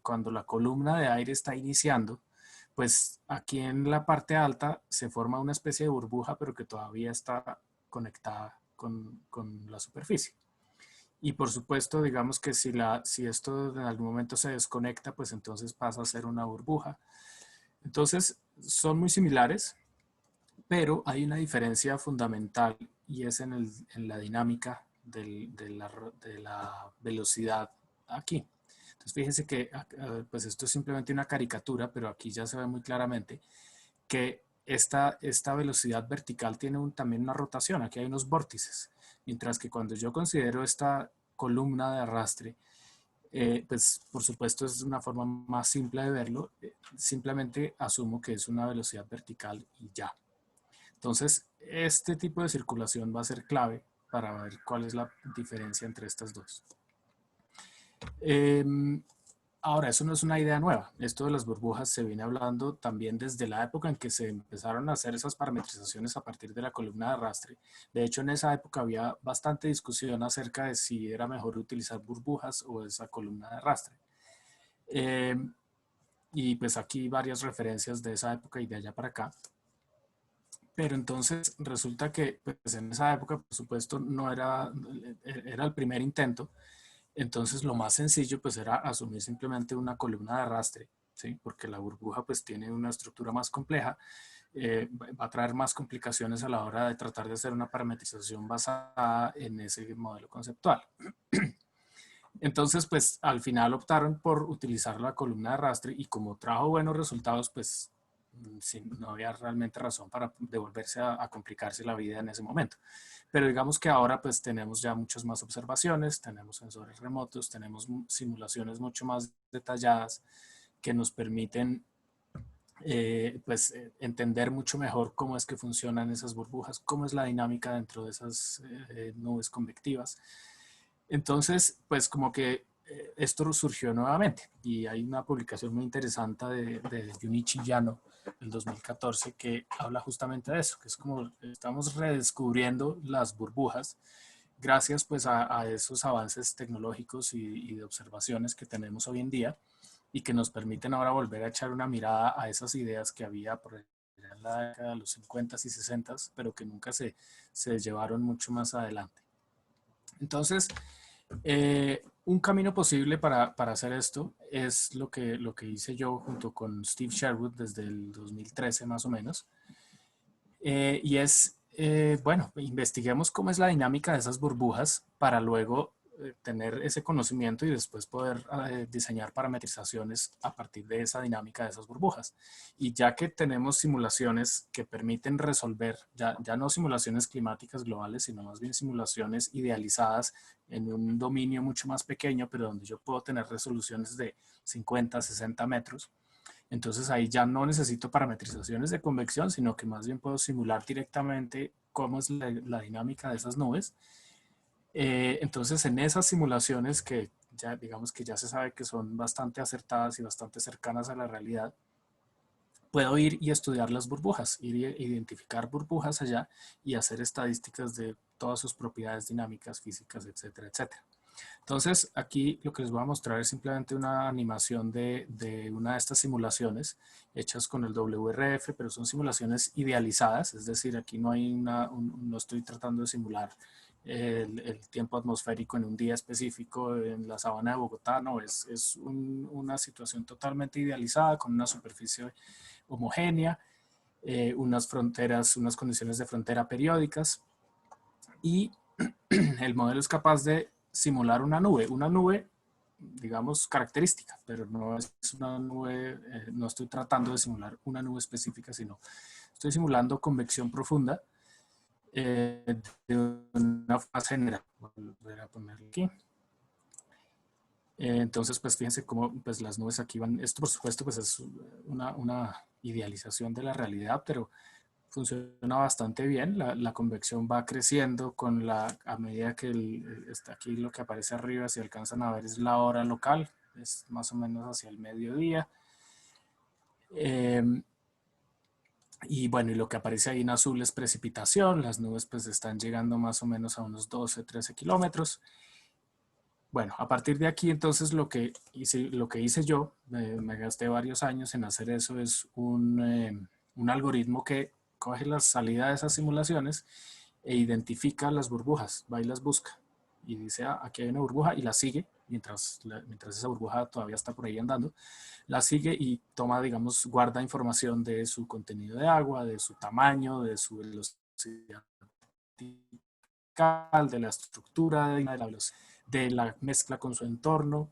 cuando la columna de aire está iniciando, pues aquí en la parte alta se forma una especie de burbuja, pero que todavía está conectada con la superficie. Y por supuesto, digamos que si esto en algún momento se desconecta, pues entonces pasa a ser una burbuja. Entonces, son muy similares, pero hay una diferencia fundamental y es en la dinámica de la velocidad aquí. Entonces fíjense que pues esto es simplemente una caricatura, pero aquí ya se ve muy claramente que esta velocidad vertical tiene también una rotación. Aquí hay unos vórtices, mientras que cuando yo considero esta columna de arrastre, pues por supuesto es una forma más simple de verlo, simplemente asumo que es una velocidad vertical y ya. Entonces, este tipo de circulación va a ser clave para ver cuál es la diferencia entre estas dos. Ahora, eso no es una idea nueva. Esto de las burbujas se viene hablando también desde la época en que se empezaron a hacer esas parametrizaciones a partir de la columna de arrastre. De hecho, en esa época había bastante discusión acerca de si era mejor utilizar burbujas o esa columna de arrastre. Y pues aquí varias referencias de esa época y de allá para acá. Pero entonces resulta que pues en esa época, por supuesto, no era el primer intento. Entonces lo más sencillo pues era asumir simplemente una columna de arrastre, ¿sí? Porque la burbuja pues tiene una estructura más compleja, va a traer más complicaciones a la hora de tratar de hacer una parametrización basada en ese modelo conceptual. Entonces pues al final optaron por utilizar la columna de arrastre y como trajo buenos resultados pues sí, no había realmente razón para devolverse a complicarse la vida en ese momento. Pero digamos que ahora pues tenemos ya muchas más observaciones, tenemos sensores remotos, tenemos simulaciones mucho más detalladas que nos permiten entender mucho mejor cómo es que funcionan esas burbujas, cómo es la dinámica dentro de esas nubes convectivas. Entonces, pues como que esto surgió nuevamente y hay una publicación muy interesante de Junichi Yano del 2014 que habla justamente de eso, que es como estamos redescubriendo las burbujas gracias pues a esos avances tecnológicos y de observaciones que tenemos hoy en día y que nos permiten ahora volver a echar una mirada a esas ideas que había por en la década de los 50 y 60, pero que nunca se llevaron mucho más adelante. Entonces, un camino posible para hacer esto es lo que hice yo junto con Steve Sherwood desde el 2013 más o menos. Y es, bueno, investiguemos cómo es la dinámica de esas burbujas para luego tener ese conocimiento y después poder diseñar parametrizaciones a partir de esa dinámica de esas burbujas. Y ya que tenemos simulaciones que permiten resolver, ya no simulaciones climáticas globales, sino más bien simulaciones idealizadas en un dominio mucho más pequeño, pero donde yo puedo tener resoluciones de 50, 60 metros, entonces ahí ya no necesito parametrizaciones de convección, sino que más bien puedo simular directamente cómo es la dinámica de esas nubes. Entonces en esas simulaciones que ya digamos que ya se sabe que son bastante acertadas y bastante cercanas a la realidad, puedo ir y estudiar las burbujas, ir a identificar burbujas allá y hacer estadísticas de todas sus propiedades dinámicas, físicas, etcétera, etcétera. Entonces, aquí lo que les voy a mostrar es simplemente una animación de una de estas simulaciones hechas con el WRF, pero son simulaciones idealizadas, es decir, aquí no hay no estoy tratando de simular el tiempo atmosférico en un día específico en la sabana de Bogotá, no, es una situación totalmente idealizada con una superficie homogénea, unas fronteras, unas condiciones de frontera periódicas y el modelo es capaz de simular una nube, digamos, característica, pero no es una nube, no estoy tratando de simular una nube específica, sino estoy simulando convección profunda de una fase general. Voy a ponerlo aquí. Entonces, pues fíjense cómo pues, las nubes aquí van, esto por supuesto pues es una idealización de la realidad, pero funciona bastante bien, la convección va creciendo a medida que está aquí lo que aparece arriba, si alcanzan a ver es la hora local, es más o menos hacia el mediodía. Y bueno, y lo que aparece ahí en azul es precipitación, las nubes pues están llegando más o menos a unos 12, 13 kilómetros. Bueno, a partir de aquí entonces lo que hice yo, me gasté varios años en hacer eso, es un algoritmo que coge la salida de esas simulaciones e identifica las burbujas, va y las busca y dice, ah, aquí hay una burbuja y la sigue mientras esa burbuja todavía está por ahí andando, la sigue y toma, digamos, guarda información de su contenido de agua, de su tamaño, de su velocidad vertical, de la estructura, de la mezcla con su entorno,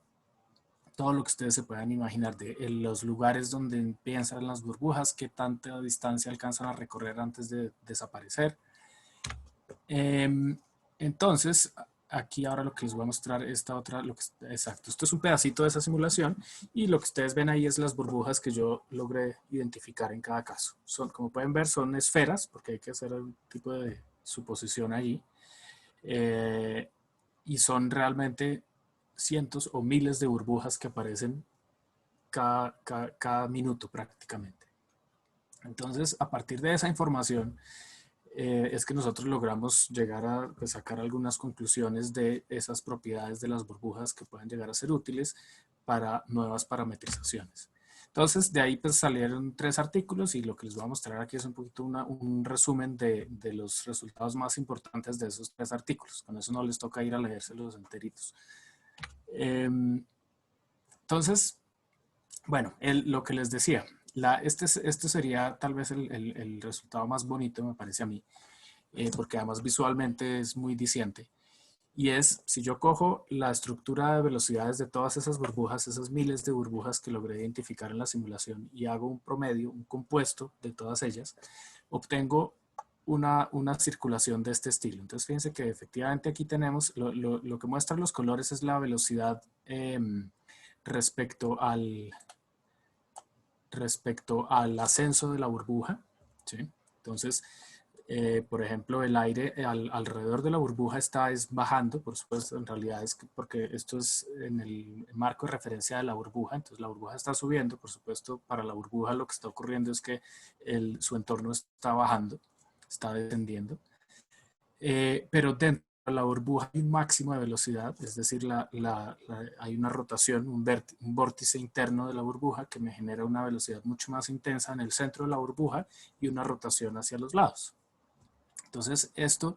todo lo que ustedes se puedan imaginar de los lugares donde empiezan las burbujas, qué tanta distancia alcanzan a recorrer antes de desaparecer. Entonces, aquí ahora lo que les voy a mostrar, esta otra, exacto, esto es un pedacito de esa simulación y lo que ustedes ven ahí es las burbujas que yo logré identificar en cada caso. Son, como pueden ver, son esferas, porque hay que hacer un tipo de suposición allí. Y son realmente cientos o miles de burbujas que aparecen cada minuto prácticamente. Entonces, a partir de esa información, es que nosotros logramos llegar a pues, sacar algunas conclusiones de esas propiedades de las burbujas que pueden llegar a ser útiles para nuevas parametrizaciones. Entonces, de ahí pues salieron 3 artículos y lo que les voy a mostrar aquí es un poquito un resumen de los resultados más importantes de esos 3 artículos. Con eso no les toca ir a leérselos enteritos. Entonces, bueno, lo que les decía, este sería tal vez el resultado más bonito, me parece a mí, porque además visualmente es muy diciente. Y es, si yo cojo la estructura de velocidades de todas esas burbujas, esas miles de burbujas que logré identificar en la simulación y hago un promedio, un compuesto de todas ellas, obtengo una circulación de este estilo. Entonces fíjense que efectivamente aquí tenemos, lo que muestran los colores es la velocidad respecto al ascenso de la burbuja, ¿sí? Entonces, por ejemplo, el aire alrededor de la burbuja está bajando, por supuesto, en realidad es porque esto es en el marco de referencia de la burbuja, entonces la burbuja está subiendo, por supuesto, para la burbuja lo que está ocurriendo es que su entorno está bajando, está descendiendo, pero dentro de la burbuja hay un máximo de velocidad, es decir, hay una rotación, un vórtice interno de la burbuja que me genera una velocidad mucho más intensa en el centro de la burbuja y una rotación hacia los lados. Entonces, esto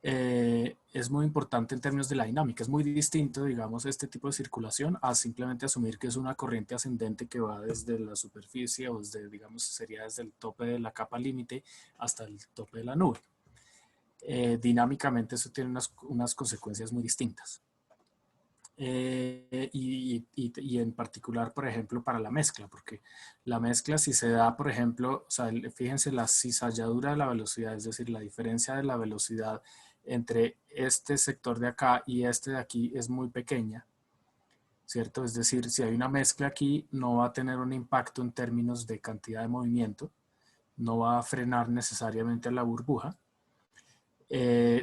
es muy importante en términos de la dinámica. Es muy distinto, digamos, este tipo de circulación a simplemente asumir que es una corriente ascendente que va desde la superficie o desde, digamos, sería desde el tope de la capa límite hasta el tope de la nube. Dinámicamente eso tiene unas consecuencias muy distintas. Y en particular, por ejemplo, para la mezcla, porque la mezcla si se da, por ejemplo, o sea, fíjense la cizalladura de la velocidad, es decir, la diferencia de la velocidad entre este sector de acá y este de aquí es muy pequeña, ¿cierto? Es decir, si hay una mezcla aquí, no va a tener un impacto en términos de cantidad de movimiento, no va a frenar necesariamente a la burbuja.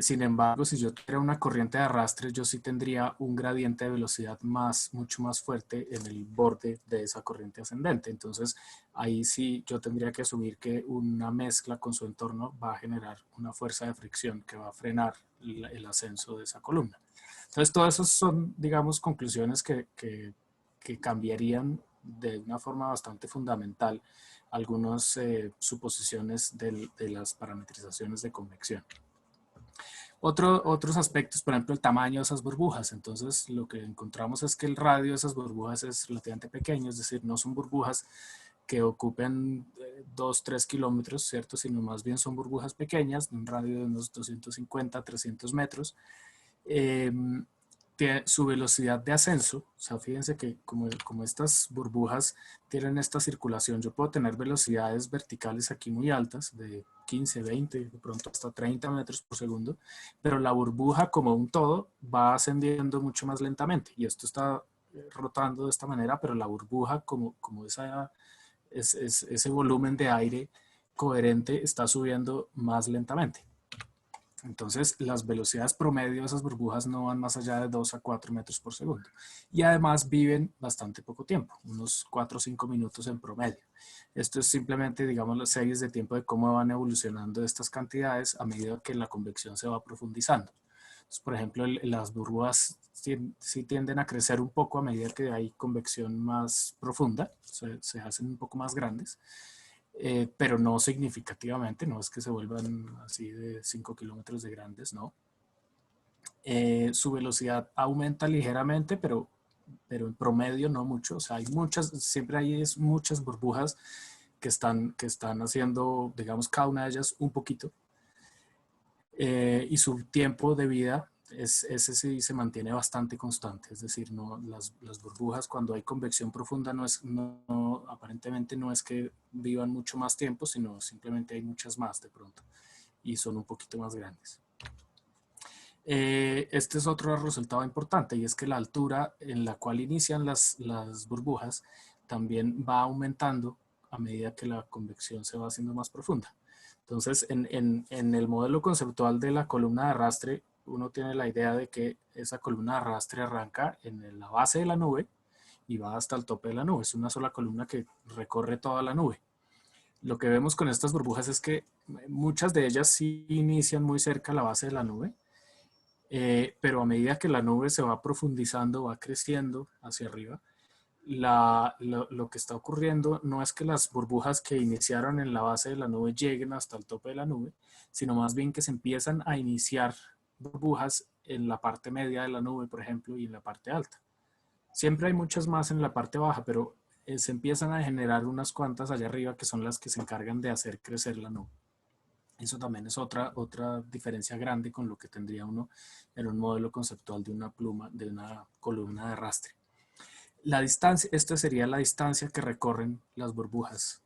Sin embargo, si yo tuviera una corriente de arrastre, yo sí tendría un gradiente de velocidad mucho más fuerte en el borde de esa corriente ascendente. Entonces, ahí sí yo tendría que asumir que una mezcla con su entorno va a generar una fuerza de fricción que va a frenar el ascenso de esa columna. Entonces, todas esas son, digamos, conclusiones que cambiarían de una forma bastante fundamental algunas suposiciones de las parametrizaciones de convección. Otros aspectos, por ejemplo, el tamaño de esas burbujas. Entonces, lo que encontramos es que el radio de esas burbujas es relativamente pequeño, es decir, no son burbujas que ocupen 2, 3 kilómetros, ¿cierto? Sino más bien son burbujas pequeñas, de un radio de unos 250, 300 metros. Su velocidad de ascenso, o sea, fíjense que como estas burbujas tienen esta circulación, yo puedo tener velocidades verticales aquí muy altas, de 15, 20, de pronto hasta 30 metros por segundo, pero la burbuja como un todo va ascendiendo mucho más lentamente, y esto está rotando de esta manera, pero la burbuja como ese volumen de aire coherente está subiendo más lentamente. Entonces, las velocidades promedio de esas burbujas no van más allá de 2 a 4 metros por segundo. Y además viven bastante poco tiempo, unos 4 o 5 minutos en promedio. Esto es simplemente, digamos, las series de tiempo de cómo van evolucionando estas cantidades a medida que la convección se va profundizando. Entonces, por ejemplo, las burbujas sí tienden a crecer un poco a medida que hay convección más profunda, se hacen un poco más grandes. Pero no significativamente, no es que se vuelvan así de 5 kilómetros de grandes, no. su velocidad aumenta ligeramente, pero en promedio no mucho. O sea, hay muchas, siempre hay muchas burbujas que están haciendo, digamos, cada una de ellas un poquito. Y su tiempo de vida, ese sí se mantiene bastante constante. Es decir, no, las burbujas cuando hay convección profunda aparentemente no es que vivan mucho más tiempo, sino simplemente hay muchas más de pronto y son un poquito más grandes. Este es otro resultado importante, y es que la altura en la cual inician las burbujas también va aumentando a medida que la convección se va haciendo más profunda. Entonces, en el modelo conceptual de la columna de arrastre, uno tiene la idea de que esa columna de arrastre arranca en la base de la nube y va hasta el tope de la nube. Es una sola columna que recorre toda la nube. Lo que vemos con estas burbujas es que muchas de ellas sí inician muy cerca a la base de la nube, pero a medida que la nube se va profundizando, va creciendo hacia arriba, lo que está ocurriendo no es que las burbujas que iniciaron en la base de la nube lleguen hasta el tope de la nube, sino más bien que se empiezan a iniciar burbujas en la parte media de la nube, por ejemplo, y en la parte alta. Siempre hay muchas más en la parte baja, pero se empiezan a generar unas cuantas allá arriba que son las que se encargan de hacer crecer la nube. Eso también es otra diferencia grande con lo que tendría uno en un modelo conceptual de una columna de arrastre. La distancia, esta sería la distancia que recorren las burbujas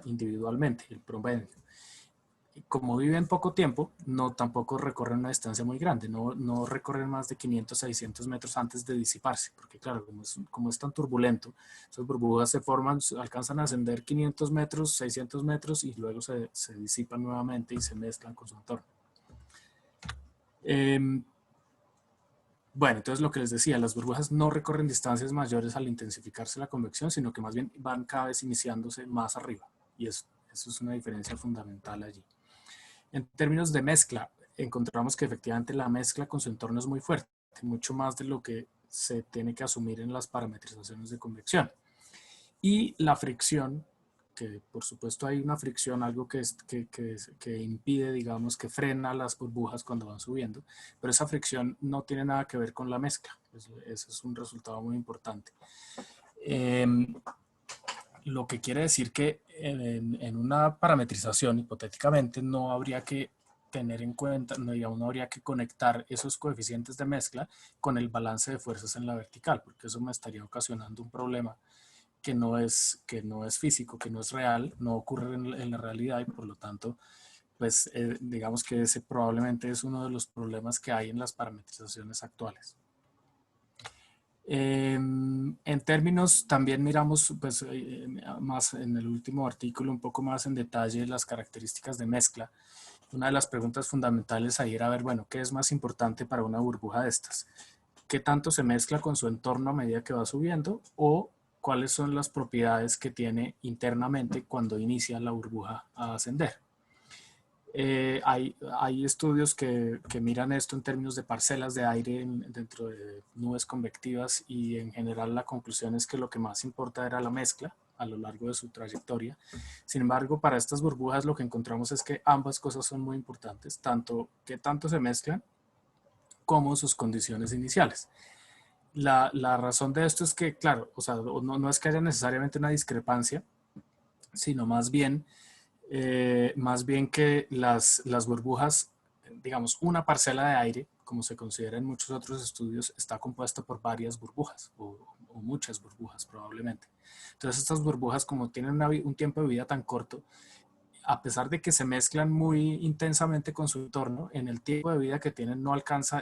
individualmente, el promedio. Como viven poco tiempo, tampoco recorren una distancia muy grande, no recorren más de 500, 600 metros antes de disiparse, porque claro, como es tan turbulento, esas burbujas se forman, alcanzan a ascender 500 metros, 600 metros y luego se disipan nuevamente y se mezclan con su entorno. Bueno, entonces lo que les decía, las burbujas no recorren distancias mayores al intensificarse la convección, sino que más bien van cada vez iniciándose más arriba, y eso es una diferencia fundamental allí. En términos de mezcla, encontramos que efectivamente la mezcla con su entorno es muy fuerte, mucho más de lo que se tiene que asumir en las parametrizaciones de convección. Y la fricción, que por supuesto hay una fricción, algo que impide, digamos, que frena las burbujas cuando van subiendo, pero esa fricción no tiene nada que ver con la mezcla. Ese es un resultado muy importante. Lo que quiere decir que en una parametrización, hipotéticamente, no habría que tener en cuenta, no habría que conectar esos coeficientes de mezcla con el balance de fuerzas en la vertical, porque eso me estaría ocasionando un problema que no es físico, que no es real, no ocurre en la realidad, y por lo tanto, pues digamos que ese probablemente es uno de los problemas que hay en las parametrizaciones actuales. En términos, también miramos pues, más en el último artículo un poco más en detalle las características de mezcla. Una de las preguntas fundamentales ahí era ver, bueno, ¿qué es más importante para una burbuja de estas? ¿Qué tanto se mezcla con su entorno a medida que va subiendo? ¿O cuáles son las propiedades que tiene internamente cuando inicia la burbuja a ascender? Hay estudios que miran esto en términos de parcelas de aire dentro de nubes convectivas, y en general la conclusión es que lo que más importa era la mezcla a lo largo de su trayectoria. Sin embargo, para estas burbujas lo que encontramos es que ambas cosas son muy importantes, tanto qué tanto se mezclan como sus condiciones iniciales. La razón de esto es que, claro, o sea, no es que haya necesariamente una discrepancia, sino más bien que las burbujas, digamos, una parcela de aire, como se considera en muchos otros estudios, está compuesta por varias burbujas o muchas burbujas probablemente. Entonces estas burbujas, como tienen un tiempo de vida tan corto, a pesar de que se mezclan muy intensamente con su entorno, en el tiempo de vida que tienen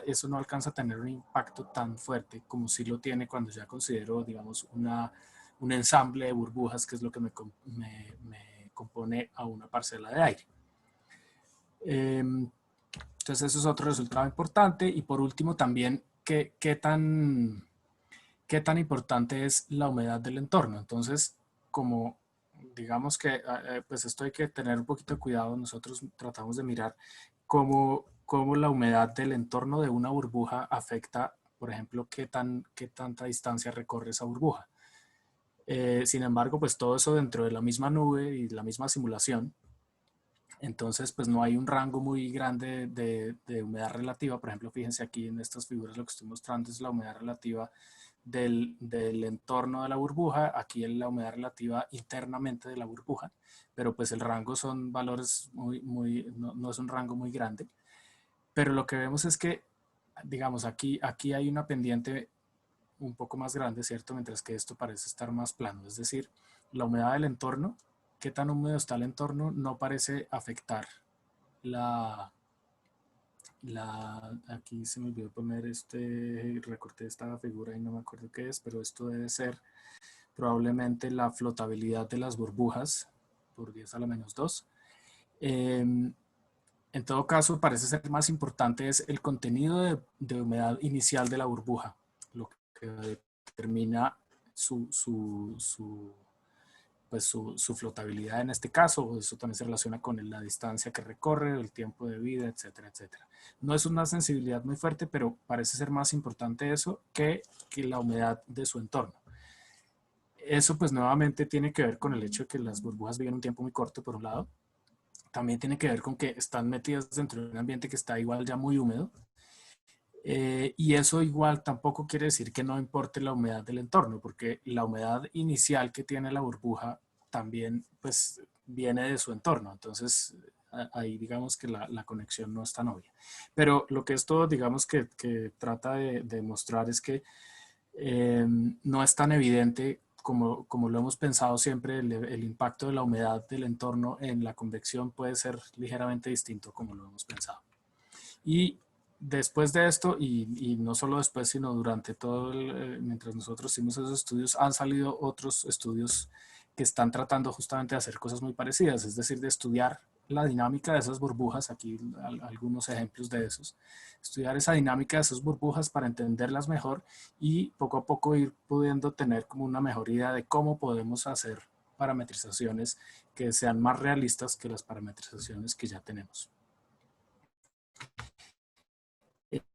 eso no alcanza a tener un impacto tan fuerte como si lo tiene cuando ya considero, digamos, un ensamble de burbujas, que es lo que me compone a una parcela de aire. Entonces eso es otro resultado importante. Y por último también, ¿qué tan importante es la humedad del entorno? Entonces, como digamos que pues esto hay que tener un poquito de cuidado, nosotros tratamos de mirar cómo la humedad del entorno de una burbuja afecta, por ejemplo, qué tanta distancia recorre esa burbuja. Sin embargo, pues todo eso dentro de la misma nube y la misma simulación. Entonces, pues no hay un rango muy grande de humedad relativa. Por ejemplo, fíjense aquí en estas figuras lo que estoy mostrando es la humedad relativa del entorno de la burbuja. Aquí es la humedad relativa internamente de la burbuja, pero pues el rango son valores no es un rango muy grande. Pero lo que vemos es que, digamos, aquí hay una pendiente un poco más grande, ¿cierto? Mientras que esto parece estar más plano. Es decir, la humedad del entorno, qué tan húmedo está el entorno, no parece afectar aquí se me olvidó poner recorté esta figura y no me acuerdo qué es, pero esto debe ser probablemente la flotabilidad de las burbujas por 10 a la menos 2. En todo caso, parece ser más importante es el contenido de humedad inicial de la burbuja, lo que determina su flotabilidad en este caso. Eso también se relaciona con la distancia que recorre, el tiempo de vida, etcétera, etcétera. No es una sensibilidad muy fuerte, pero parece ser más importante eso que la humedad de su entorno. Eso pues nuevamente tiene que ver con el hecho de que las burbujas viven un tiempo muy corto, por un lado. También tiene que ver con que están metidas dentro de un ambiente que está igual ya muy húmedo. Y eso igual tampoco quiere decir que no importe la humedad del entorno, porque la humedad inicial que tiene la burbuja también pues viene de su entorno. Entonces ahí digamos que la conexión no es tan obvia. Pero lo que esto digamos que trata de mostrar es que no es tan evidente como lo hemos pensado siempre. El impacto de la humedad del entorno en la convección puede ser ligeramente distinto como lo hemos pensado. Y después de esto, y no solo después, sino durante todo, mientras nosotros hicimos esos estudios, han salido otros estudios que están tratando justamente de hacer cosas muy parecidas, es decir, de estudiar la dinámica de esas burbujas, aquí algunos ejemplos de esos, estudiar esa dinámica de esas burbujas para entenderlas mejor y poco a poco ir pudiendo tener como una mejor idea de cómo podemos hacer parametrizaciones que sean más realistas que las parametrizaciones que ya tenemos.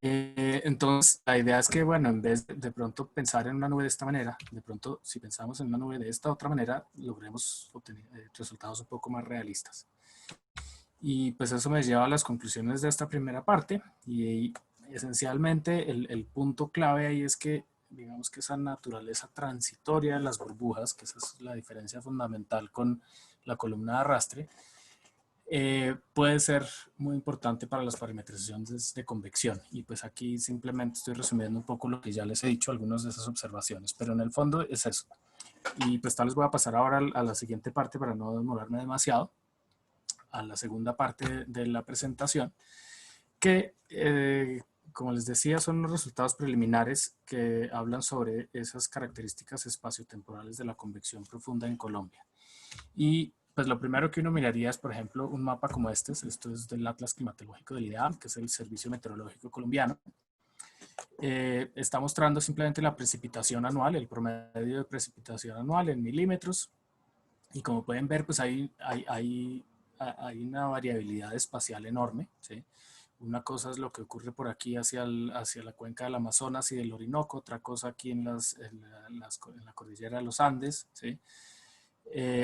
Entonces, la idea es que, bueno, en vez de pronto pensar en una nube de esta manera, de pronto, si pensamos en una nube de esta otra manera, logremos obtener resultados un poco más realistas. Y pues eso me lleva a las conclusiones de esta primera parte. Y esencialmente el punto clave ahí es que, digamos que esa naturaleza transitoria de las burbujas, que esa es la diferencia fundamental con la columna de arrastre, puede ser muy importante para las parametrizaciones de convección. Y pues aquí simplemente estoy resumiendo un poco lo que ya les he dicho, algunas de esas observaciones, pero en el fondo es eso. Y pues tal vez voy a pasar ahora a la siguiente parte para no demorarme demasiado, a la segunda parte de la presentación, que como les decía son unos resultados preliminares que hablan sobre esas características espaciotemporales de la convección profunda en Colombia. Y pues lo primero que uno miraría es, por ejemplo, un mapa como este. Esto es del Atlas Climatológico del IDEAM, que es el Servicio Meteorológico Colombiano. Está mostrando simplemente la precipitación anual, el promedio de precipitación anual en milímetros. Y como pueden ver, pues hay una variabilidad espacial enorme, ¿sí? Una cosa es lo que ocurre por aquí hacia la cuenca del Amazonas y del Orinoco, otra cosa aquí en la cordillera de los Andes, ¿sí?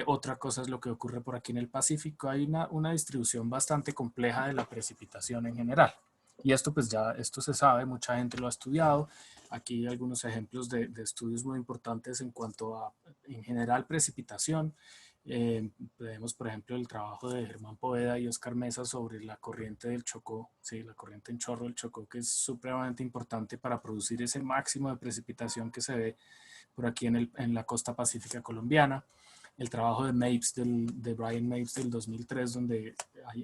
Otra cosa es lo que ocurre por aquí en el Pacífico. Hay una distribución bastante compleja de la precipitación en general. Y esto pues ya, esto se sabe, mucha gente lo ha estudiado. Aquí hay algunos ejemplos de estudios muy importantes en cuanto a, en general, precipitación. Vemos, por ejemplo, el trabajo de Germán Poveda y Oscar Mesa sobre la corriente del Chocó, ¿sí? La corriente en chorro del Chocó, que es supremamente importante para producir ese máximo de precipitación que se ve por aquí en la costa pacífica colombiana. El trabajo de Brian Mapes del 2003, donde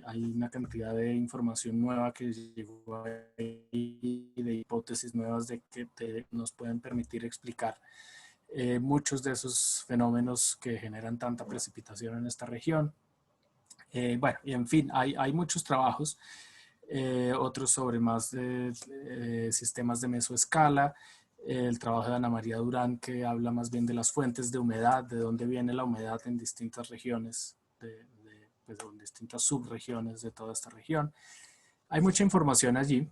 hay una cantidad de información nueva que llegó ahí, de hipótesis nuevas que nos pueden permitir explicar muchos de esos fenómenos que generan tanta precipitación en esta región. Bueno, y en fin, hay muchos trabajos, otros sobre más sistemas de mesoescala. El trabajo de Ana María Durán, que habla más bien de las fuentes de humedad, de dónde viene la humedad en distintas regiones, pues, en distintas subregiones de toda esta región. Hay mucha información allí.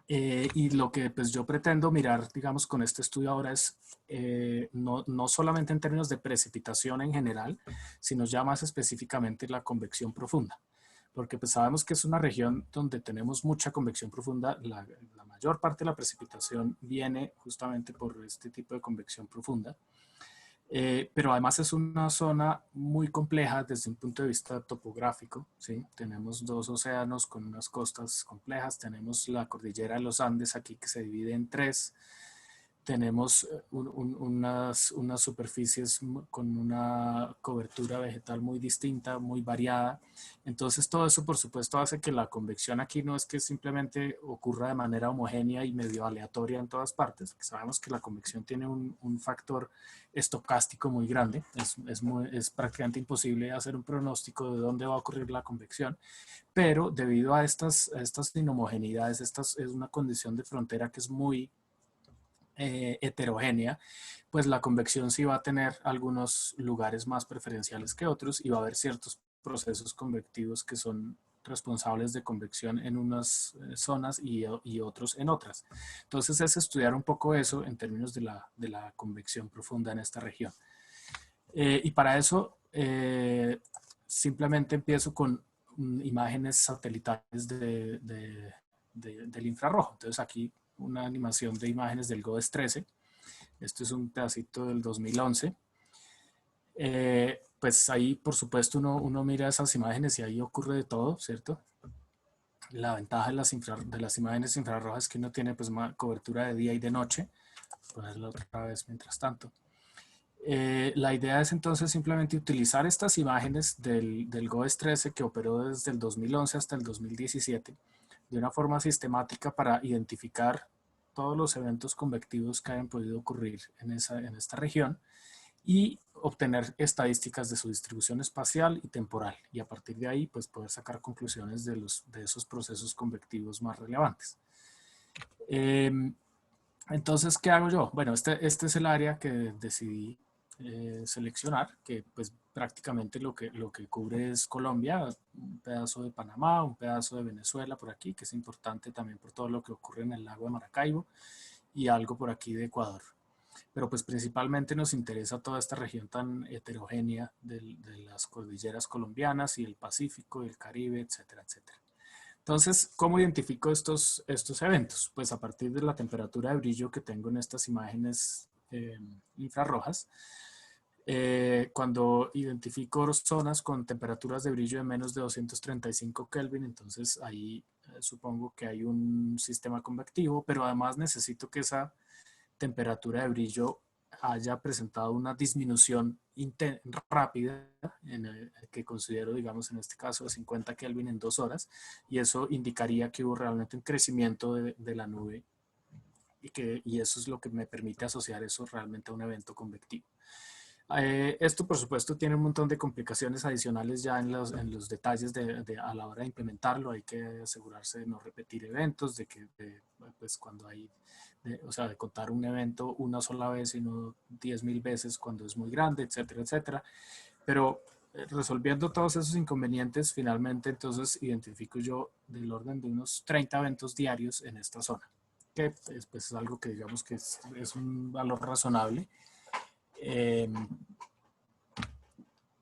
Y lo que pues yo pretendo mirar, digamos, con este estudio ahora es no solamente en términos de precipitación en general, sino ya más específicamente la convección profunda. porque pues sabemos que es una región donde tenemos mucha convección profunda. La mayor parte de la precipitación viene justamente por este tipo de convección profunda. Pero además es una zona muy compleja desde un punto de vista topográfico, ¿sí? Tenemos dos océanos con unas costas complejas, tenemos la cordillera de los Andes aquí que se divide en tres, tenemos unas superficies con una cobertura vegetal muy distinta, muy variada. Entonces todo eso por supuesto hace que la convección aquí no es que simplemente ocurra de manera homogénea y medio aleatoria en todas partes. Sabemos que la convección tiene un factor estocástico muy grande. Es prácticamente imposible hacer un pronóstico de dónde va a ocurrir la convección, pero debido a estas inhomogeneidades, es una condición de frontera que es muy heterogénea, pues la convección sí va a tener algunos lugares más preferenciales que otros y va a haber ciertos procesos convectivos que son responsables de convección en unas zonas y otros en otras. Entonces es estudiar un poco eso en términos de la convección profunda en esta región. Y para eso simplemente empiezo con imágenes satelitales del infrarrojo. Entonces aquí una animación de imágenes del GOES 13. Esto es un pedacito del 2011. Pues ahí, por supuesto, uno mira esas imágenes y ahí ocurre de todo, ¿cierto? La ventaja de las imágenes infrarrojas es que uno tiene pues más cobertura de día y de noche. Voy a ponerlo otra vez mientras tanto. La idea es entonces simplemente utilizar estas imágenes del GOES 13 que operó desde el 2011 hasta el 2017 de una forma sistemática para identificar todos los eventos convectivos que hayan podido ocurrir en esta región y obtener estadísticas de su distribución espacial y temporal, y a partir de ahí pues poder sacar conclusiones de esos procesos convectivos más relevantes. Entonces, ¿qué hago yo? Bueno, este es el área que decidí seleccionar, que pues prácticamente lo que cubre es Colombia, un pedazo de Panamá, un pedazo de Venezuela por aquí, que es importante también por todo lo que ocurre en el lago de Maracaibo, y algo por aquí de Ecuador. Pero pues principalmente nos interesa toda esta región tan heterogénea de las cordilleras colombianas y el Pacífico, el Caribe, etcétera, etcétera. Entonces, ¿cómo identifico estos eventos? Pues a partir de la temperatura de brillo que tengo en estas imágenes infrarrojas. Cuando identifico zonas con temperaturas de brillo de menos de 235 Kelvin, entonces ahí supongo que hay un sistema convectivo, pero además necesito que esa temperatura de brillo haya presentado una disminución rápida, que considero, digamos, en este caso de 50 Kelvin en 2 horas, y eso indicaría que hubo realmente un crecimiento de la nube, y eso es lo que me permite asociar eso realmente a un evento convectivo. Esto, por supuesto, tiene un montón de complicaciones adicionales ya en los detalles a la hora de implementarlo. Hay que asegurarse de no repetir eventos, pues cuando hay, o sea, de contar un evento una sola vez y no 10.000 veces cuando es muy grande, etcétera, etcétera. Pero resolviendo todos esos inconvenientes, finalmente entonces identifico yo del orden de unos 30 eventos diarios en esta zona, que pues, es algo que digamos que es un valor razonable.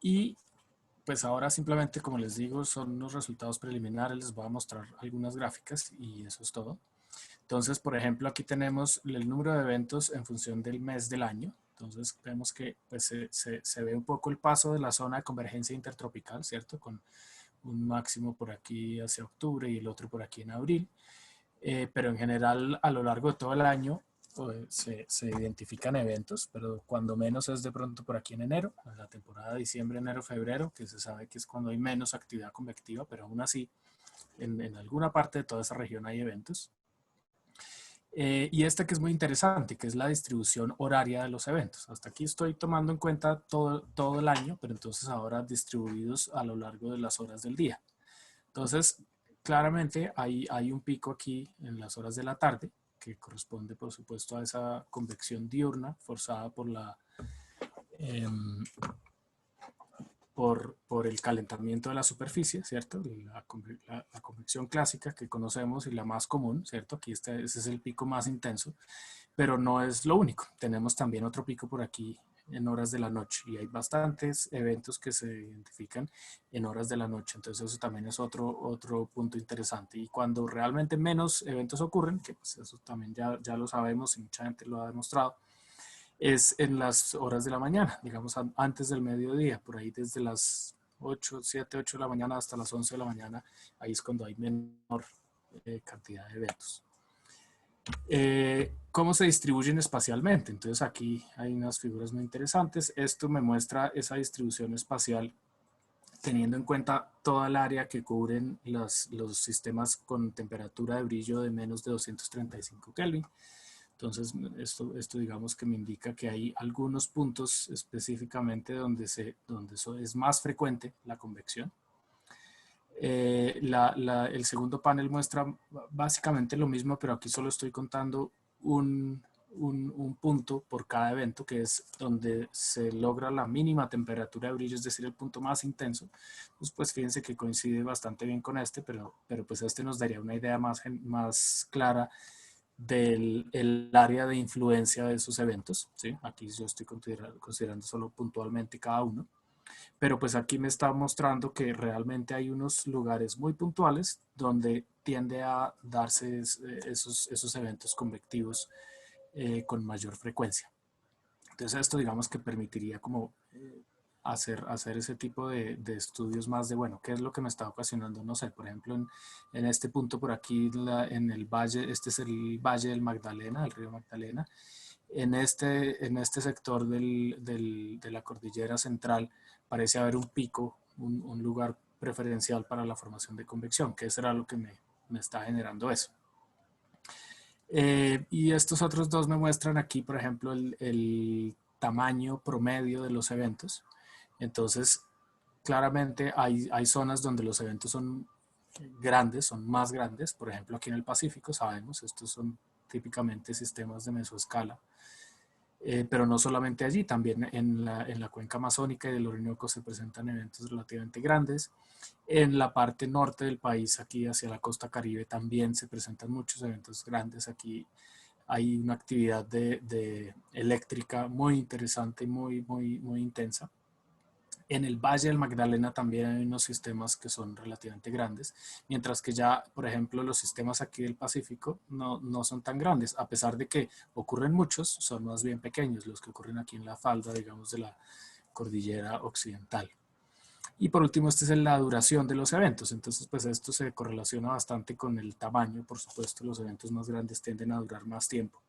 Y pues ahora simplemente, como les digo, son unos resultados preliminares. Les voy a mostrar algunas gráficas y eso es todo. Entonces, por ejemplo, aquí tenemos el número de eventos en función del mes del año. Entonces vemos que pues, se ve un poco el paso de la zona de convergencia intertropical, ¿cierto? Con un máximo por aquí hacia octubre y el otro por aquí en abril. Pero en general, a lo largo de todo el año, se identifican eventos, pero cuando menos es de pronto por aquí en enero, en la temporada de diciembre, enero, febrero, que se sabe que es cuando hay menos actividad convectiva, pero aún así en alguna parte de toda esa región hay eventos. Y esta que es muy interesante, que es la distribución horaria de los eventos. Hasta aquí estoy tomando en cuenta todo el año, pero entonces ahora distribuidos a lo largo de las horas del día. Entonces, claramente hay un pico aquí en las horas de la tarde, que corresponde por supuesto a esa convección diurna forzada por el calentamiento de la superficie, ¿cierto? La convección clásica que conocemos y la más común, ¿cierto? Aquí ese es el pico más intenso, pero no es lo único. Tenemos también otro pico por aquí en horas de la noche, y hay bastantes eventos que se identifican en horas de la noche. Entonces eso también es otro punto interesante. Y cuando realmente menos eventos ocurren, que pues eso también ya lo sabemos y mucha gente lo ha demostrado, es en las horas de la mañana, digamos antes del mediodía, por ahí desde las 8, 7, 8 de la mañana hasta las 11 de la mañana, ahí es cuando hay menor cantidad de eventos. ¿Cómo se distribuyen espacialmente? Entonces aquí hay unas figuras muy interesantes. Esto me muestra esa distribución espacial teniendo en cuenta toda el área que cubren los sistemas con temperatura de brillo de menos de 235 Kelvin. Entonces esto digamos que me indica que hay algunos puntos específicamente donde eso es más frecuente la convección. El segundo panel muestra básicamente lo mismo, pero aquí solo estoy contando un punto por cada evento, que es donde se logra la mínima temperatura de brillo, es decir, el punto más intenso. Pues fíjense que coincide bastante bien con este, pero pues este nos daría una idea más clara del área de influencia de esos eventos, ¿sí? Aquí yo estoy considerando solo puntualmente cada uno. Pero pues aquí me está mostrando que realmente hay unos lugares muy puntuales donde tiende a darse esos eventos convectivos con mayor frecuencia. Entonces esto digamos que permitiría como hacer ese tipo de estudios más de, bueno, ¿qué es lo que me está ocasionando? No sé, por ejemplo, en este punto por aquí, en el valle, este es el Valle del Magdalena, el río Magdalena. En este sector de la cordillera central parece haber un pico, un lugar preferencial para la formación de convección, que será lo que me está generando eso. Y estos otros dos me muestran aquí, por ejemplo, el tamaño promedio de los eventos. Entonces, claramente hay zonas donde los eventos son grandes, son más grandes. Por ejemplo, aquí en el Pacífico, sabemos, estos son típicamente sistemas de mesoescala. Pero no solamente allí, también en la cuenca amazónica y del Orinoco se presentan eventos relativamente grandes. En la parte norte del país, aquí hacia la costa Caribe, también se presentan muchos eventos grandes. Aquí hay una actividad de eléctrica muy interesante y muy intensa. En el Valle del Magdalena también hay unos sistemas que son relativamente grandes, mientras que ya, por ejemplo, los sistemas aquí del Pacífico no son tan grandes, a pesar de que ocurren muchos, son más bien pequeños los que ocurren aquí en la falda, digamos, de la cordillera occidental. Y por último, esta es la duración de los eventos. Entonces, pues esto se correlaciona bastante con el tamaño. Por supuesto, los eventos más grandes tienden a durar más tiempo.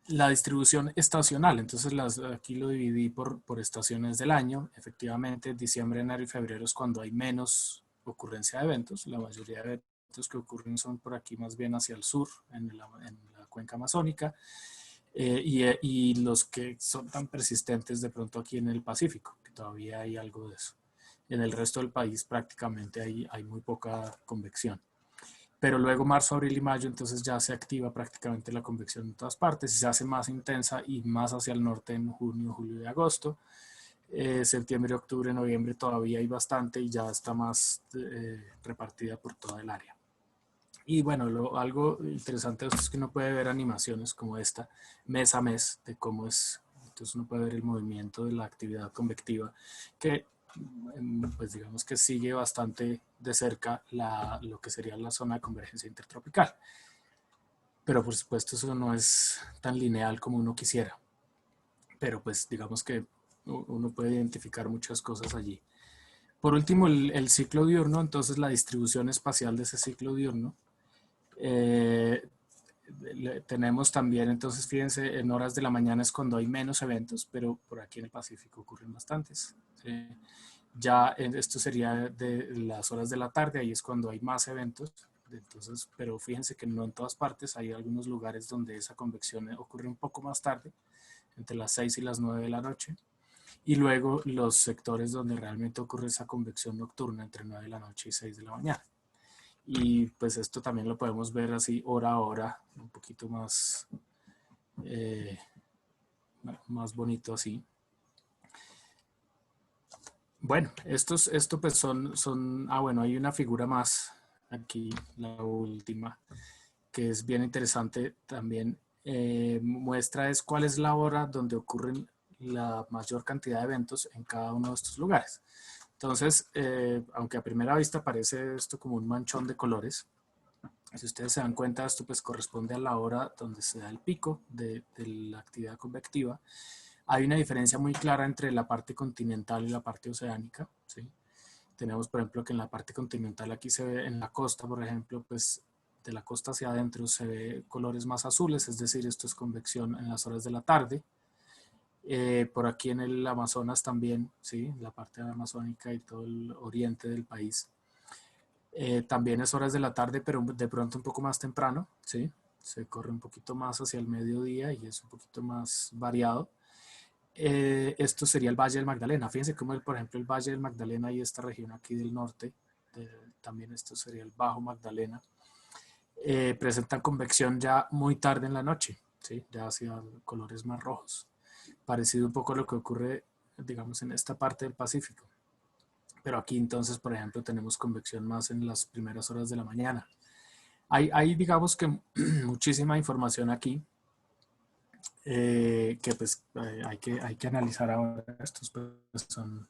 La distribución estacional, entonces aquí lo dividí por estaciones del año. Efectivamente, diciembre, enero y febrero es cuando hay menos ocurrencia de eventos. La mayoría de eventos que ocurren son por aquí más bien hacia el sur, en la cuenca amazónica, y los que son tan persistentes de pronto aquí en el Pacífico, que todavía hay algo de eso. En el resto del país prácticamente hay muy poca convección. Pero luego marzo, abril y mayo entonces ya se activa prácticamente la convección en todas partes y se hace más intensa y más hacia el norte en junio, julio y agosto. Septiembre, octubre, noviembre todavía hay bastante y ya está más repartida por toda el área. Y bueno, algo interesante es que uno puede ver animaciones como esta mes a mes de cómo es. Entonces uno puede ver el movimiento de la actividad convectiva que pues digamos que sigue bastante de cerca lo que sería la zona de convergencia intertropical. Pero por supuesto eso no es tan lineal como uno quisiera. Pero pues digamos que uno puede identificar muchas cosas allí. Por último, el ciclo diurno, entonces la distribución espacial de ese ciclo diurno. Tenemos también, entonces fíjense, en horas de la mañana es cuando hay menos eventos, pero por aquí en el Pacífico ocurren bastantes. ¿Sí? Ya esto sería de las horas de la tarde, ahí es cuando hay más eventos. Entonces, pero fíjense que no en todas partes, hay algunos lugares donde esa convección ocurre un poco más tarde, entre las 6 y las 9 de la noche. Y luego los sectores donde realmente ocurre esa convección nocturna entre 9 de la noche y 6 de la mañana. Y pues esto también lo podemos ver así hora a hora, un poquito más, más bonito así. Bueno, esto pues bueno, hay una figura más aquí, la última, que es bien interesante también. muestra es cuál es la hora donde ocurren la mayor cantidad de eventos en cada uno de estos lugares. Entonces, aunque a primera vista parece esto como un manchón de colores, si ustedes se dan cuenta, esto pues corresponde a la hora donde se da el pico de la actividad convectiva. Hay una diferencia muy clara entre la parte continental y la parte oceánica, ¿sí? Tenemos, por ejemplo, que en la parte continental aquí se ve en la costa, por ejemplo, pues de la costa hacia adentro se ve colores más azules, es decir, esto es convección en las horas de la tarde. Por aquí en el Amazonas también, ¿sí? La parte amazónica y todo el oriente del país. También es horas de la tarde, pero de pronto un poco más temprano, ¿sí? Se corre un poquito más hacia el mediodía y es un poquito más variado. Esto sería el Valle del Magdalena. Fíjense cómo, por ejemplo, el Valle del Magdalena y esta región aquí del norte, también esto sería el Bajo Magdalena, presentan convección ya muy tarde en la noche, ¿sí? Ya hacia colores más rojos. Parecido un poco a lo que ocurre, digamos, en esta parte del Pacífico. Pero aquí entonces, por ejemplo, tenemos convección más en las primeras horas de la mañana. Hay digamos que muchísima información aquí que pues hay que analizar ahora. Estos pues, son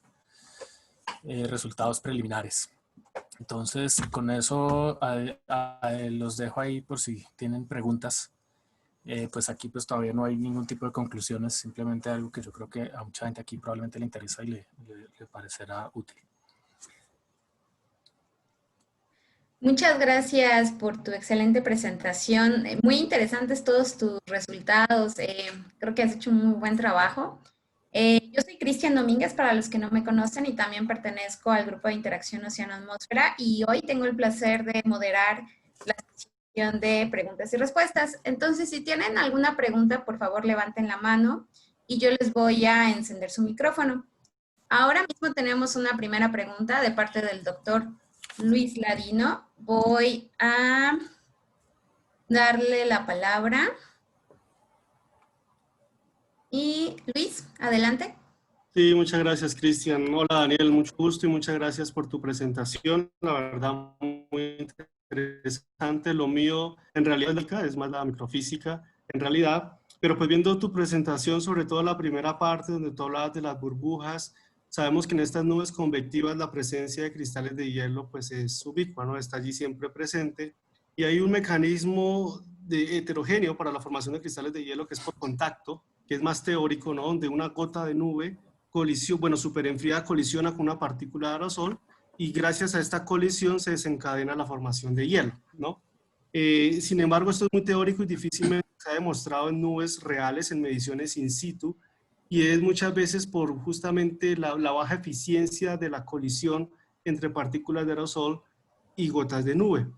resultados preliminares. Entonces, con eso los dejo ahí por si tienen preguntas. Pues aquí pues todavía no hay ningún tipo de conclusiones, simplemente algo que yo creo que a mucha gente aquí probablemente le interesa y le parecerá útil. Muchas gracias por tu excelente presentación. Muy interesantes todos tus resultados. Creo que has hecho un muy buen trabajo. Yo soy Cristian Domínguez, para los que no me conocen, y también pertenezco al grupo de interacción Océano Atmósfera. Y hoy tengo el placer de moderar la sesión de preguntas y respuestas. Entonces, si tienen alguna pregunta, por favor, levanten la mano y yo les voy a encender su micrófono. Ahora mismo tenemos una primera pregunta de parte del doctor Luis Ladino. Voy a darle la palabra. Y Luis, adelante. Sí, muchas gracias, Cristian. Hola, Daniel, mucho gusto y muchas gracias por tu presentación. La verdad, muy interesante. Lo mío, en realidad, es más la microfísica, en realidad. Pero pues viendo tu presentación, sobre todo la primera parte donde tú hablabas de las burbujas, sabemos que en estas nubes convectivas la presencia de cristales de hielo pues es ubicua, ¿no? Está allí siempre presente. Y hay un mecanismo heterogéneo para la formación de cristales de hielo que es por contacto, que es más teórico, ¿no? Donde una gota de nube superenfriada colisiona con una partícula de aerosol y gracias a esta colisión se desencadena la formación de hielo, ¿no? Sin embargo, esto es muy teórico y difícilmente se ha demostrado en nubes reales, en mediciones in situ, y es muchas veces por justamente la baja eficiencia de la colisión entre partículas de aerosol y gotas de nube.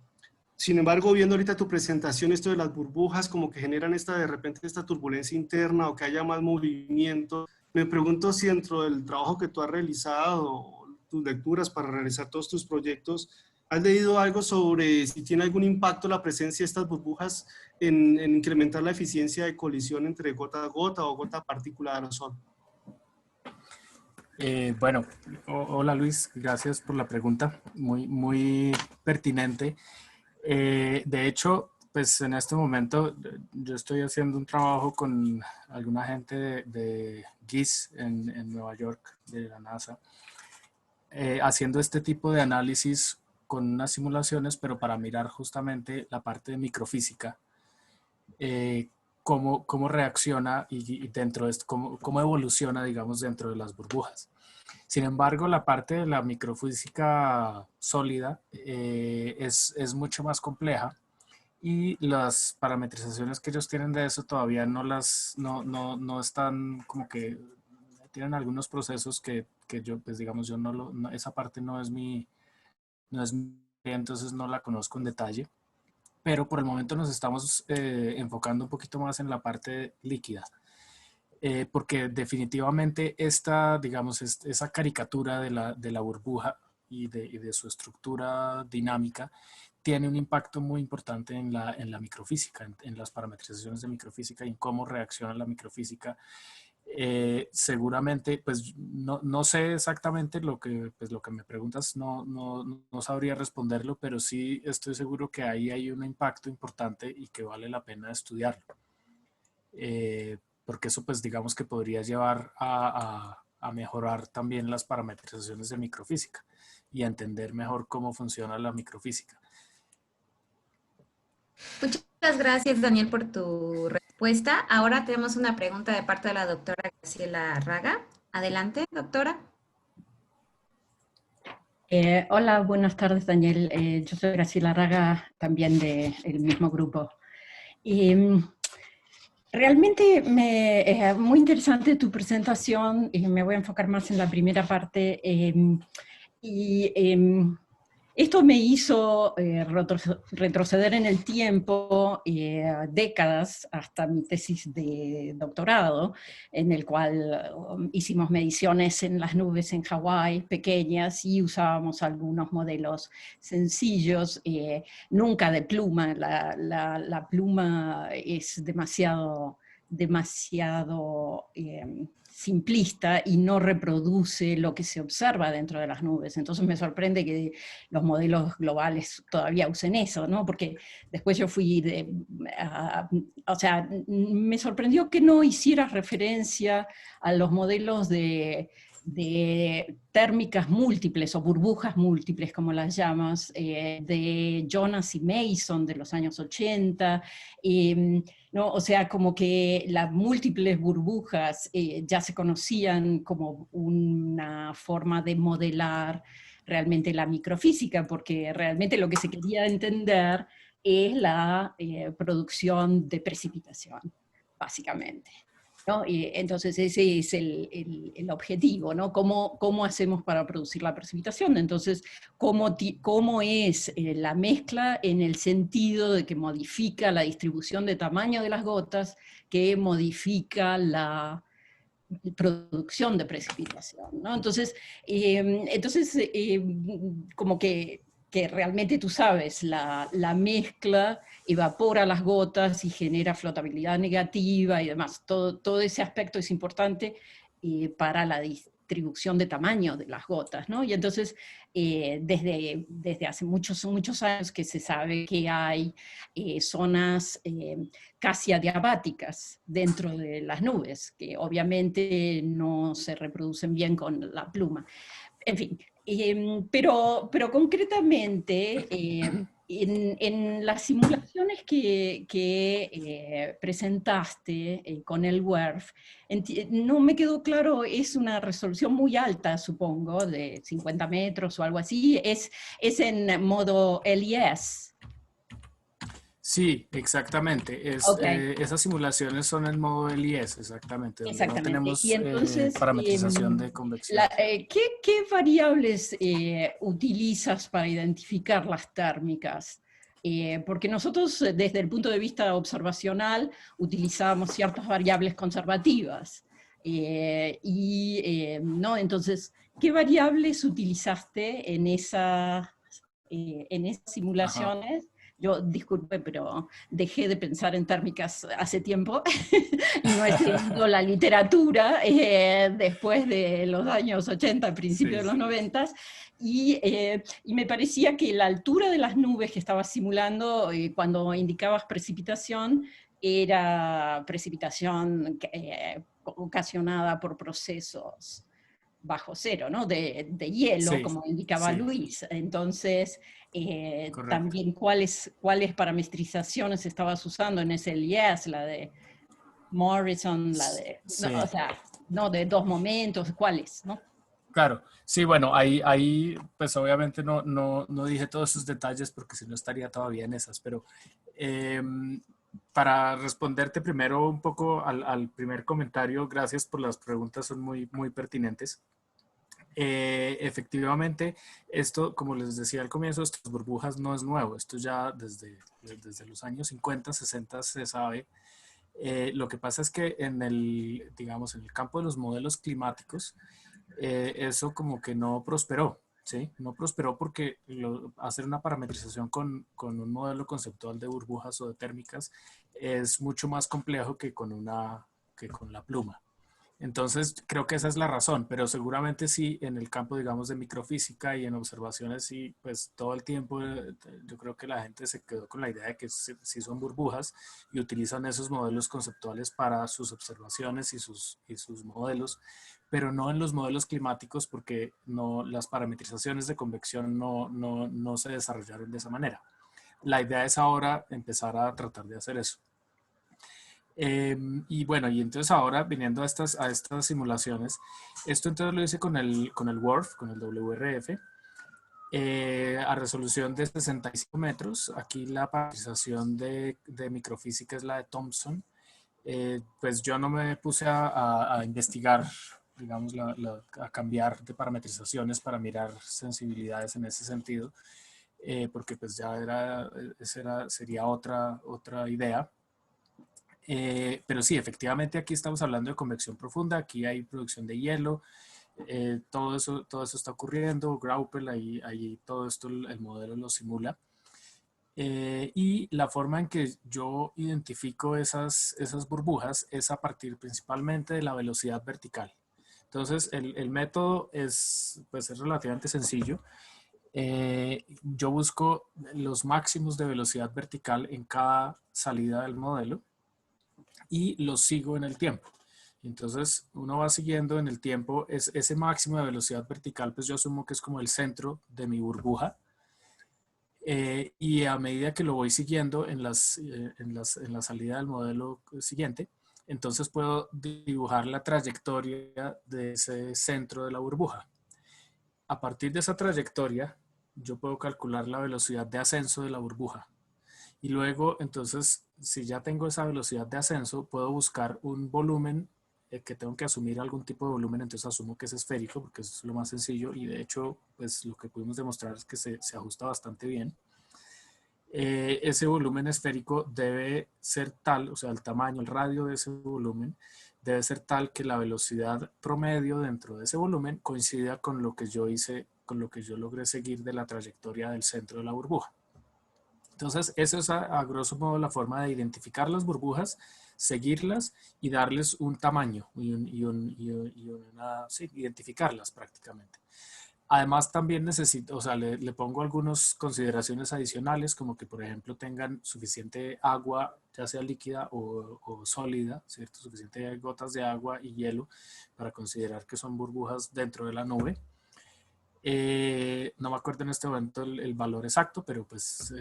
Sin embargo, viendo ahorita tu presentación, esto de las burbujas como que generan de repente esta turbulencia interna o que haya más movimiento, me pregunto si dentro del trabajo que tú has realizado, tus lecturas para realizar todos tus proyectos, ¿has leído algo sobre si tiene algún impacto la presencia de estas burbujas en incrementar la eficiencia de colisión entre gota a gota o gota a partícula de aerosol? Bueno, hola Luis, gracias por la pregunta, muy pertinente. De hecho, pues en este momento yo estoy haciendo un trabajo con alguna gente de GIS en Nueva York, de la NASA, haciendo este tipo de análisis con unas simulaciones, pero para mirar justamente la parte de microfísica, cómo reacciona y dentro de esto, cómo evoluciona, digamos, dentro de las burbujas. Sin embargo, la parte de la microfísica sólida es mucho más compleja y las parametrizaciones que ellos tienen de eso todavía no están como que tienen algunos procesos que yo, pues digamos, yo esa parte no es entonces no la conozco en detalle, pero por el momento nos estamos enfocando un poquito más en la parte líquida. Porque definitivamente digamos, esa caricatura de la burbuja y de su estructura dinámica tiene un impacto muy importante en la microfísica, en las parametrizaciones de microfísica y en cómo reacciona la microfísica. Seguramente, pues no sé exactamente pues, lo que me preguntas, no sabría responderlo, pero sí estoy seguro que ahí hay un impacto importante y que vale la pena estudiarlo. porque eso pues digamos que podría llevar a mejorar también las parametrizaciones de microfísica y a entender mejor cómo funciona la microfísica. Muchas gracias, Daniel, por tu respuesta. Ahora tenemos una pregunta de parte de la doctora Graciela Raga. Adelante, doctora. Hola, buenas tardes, Daniel. Yo soy Graciela Raga, también del mismo grupo. Realmente muy interesante tu presentación, y me voy a enfocar más en la primera parte. Esto me hizo retroceder en el tiempo décadas hasta mi tesis de doctorado, en el cual hicimos mediciones en las nubes en Hawái, pequeñas, y usábamos algunos modelos sencillos, nunca de pluma. La pluma es demasiado simplista y no reproduce lo que se observa dentro de las nubes. Entonces me sorprende que los modelos globales todavía usen eso, ¿no? Porque después yo o sea, me sorprendió que no hicieras referencia a los modelos de térmicas múltiples o burbujas múltiples, como las llamas, de Jonas y Mason de los años 80, ¿no? O sea, como que las múltiples burbujas ya se conocían como una forma de modelar realmente la microfísica, porque realmente lo que se quería entender es la producción de precipitación, básicamente, ¿no? Y entonces ese es el objetivo, ¿no? ¿Cómo hacemos para producir la precipitación? Entonces, ¿cómo es la mezcla en el sentido de que modifica la distribución de tamaño de las gotas, que modifica la producción de precipitación, ¿no? Entonces, como que realmente tú sabes, la mezcla evapora las gotas y genera flotabilidad negativa y demás. Todo ese aspecto es importante para la distribución de tamaño de las gotas, ¿no? Y entonces, desde hace muchos años que se sabe que hay zonas casi adiabáticas dentro de las nubes, que obviamente no se reproducen bien con la pluma. En fin, pero concretamente, en las simulaciones que presentaste con el WRF, no me quedó claro, es una resolución muy alta, supongo, de 50 metros o algo así, es en modo LIS. Sí, exactamente. Okay. Esas simulaciones son en modo LIS, exactamente, donde no tenemos Y entonces, parametrización de convección. ¿qué variables utilizas para identificar las térmicas? Porque nosotros, desde el punto de vista observacional, utilizamos ciertas variables conservativas. ¿No? Entonces, ¿qué variables utilizaste en esas simulaciones? Ajá. Yo, disculpe, pero dejé de pensar en térmicas hace tiempo y no he seguido la literatura después de los años 80, principios de los 90, y me parecía que la altura de las nubes que estaba simulando cuando indicabas precipitación era precipitación ocasionada por procesos bajo cero, ¿no? De hielo, sí, como indicaba Luis. Entonces, también ¿cuáles parametrizaciones estabas usando en ese LIS? La de Morrison, la de, sí, no, o sea, no, de dos momentos, ¿cuáles? ¿No? Claro, sí, bueno, ahí pues obviamente no dije todos esos detalles porque si no estaría todavía en esas, pero para responderte primero un poco al primer comentario, gracias por las preguntas, son muy pertinentes. Efectivamente, esto, como les decía al comienzo, estas burbujas no es nuevo, esto ya desde los años 50, 60 se sabe. Lo que pasa es que digamos, en el campo de los modelos climáticos, eso como que no prosperó, ¿sí? No prosperó porque hacer una parametrización con un modelo conceptual de burbujas o de térmicas es mucho más complejo que con la pluma. Entonces, creo que esa es la razón, pero seguramente sí en el campo, digamos, de microfísica y en observaciones, sí, pues todo el tiempo yo creo que la gente se quedó con la idea de que sí son burbujas y utilizan esos modelos conceptuales para sus observaciones y sus modelos, pero no en los modelos climáticos porque no, las parametrizaciones de convección no se desarrollaron de esa manera. La idea es ahora empezar a tratar de hacer eso. Y bueno, y entonces ahora viniendo a estas simulaciones, esto entonces lo hice con el WRF, con el WRF, a resolución de 65 metros. Aquí la parametrización de microfísica es la de Thomson. Pues yo no me puse a investigar, digamos, a cambiar de parametrizaciones para mirar sensibilidades en ese sentido, porque pues ya sería otra idea. Pero sí, efectivamente aquí estamos hablando de convección profunda, aquí hay producción de hielo, todo eso está ocurriendo, Graupel, ahí todo esto el modelo lo simula. Y la forma en que yo identifico esas burbujas es a partir principalmente de la velocidad vertical. Entonces el método pues es relativamente sencillo. Yo busco los máximos de velocidad vertical en cada salida del modelo y los sigo en el tiempo. Entonces uno va siguiendo en el tiempo ese máximo de velocidad vertical, pues yo asumo que es como el centro de mi burbuja. Y a medida que lo voy siguiendo en la salida del modelo siguiente, entonces puedo dibujar la trayectoria de ese centro de la burbuja. A partir de esa trayectoria, yo puedo calcular la velocidad de ascenso de la burbuja. Y luego, entonces, si ya tengo esa velocidad de ascenso, puedo buscar un volumen que tengo que asumir algún tipo de volumen, entonces asumo que es esférico, porque eso es lo más sencillo, y de hecho, pues lo que pudimos demostrar es que se ajusta bastante bien. Ese volumen esférico debe ser tal, o sea, el tamaño, el radio de ese volumen, debe ser tal que la velocidad promedio dentro de ese volumen coincida con lo que yo hice, con lo que yo logré seguir de la trayectoria del centro de la burbuja. Entonces, eso es a grosso modo la forma de identificar las burbujas, seguirlas y darles un tamaño sí, identificarlas prácticamente. Además, también necesito, o sea, le pongo algunas consideraciones adicionales, como que, por ejemplo, tengan suficiente agua, ya sea líquida o sólida, ¿cierto? Suficiente gotas de agua y hielo para considerar que son burbujas dentro de la nube. No me acuerdo en este momento el valor exacto, pero pues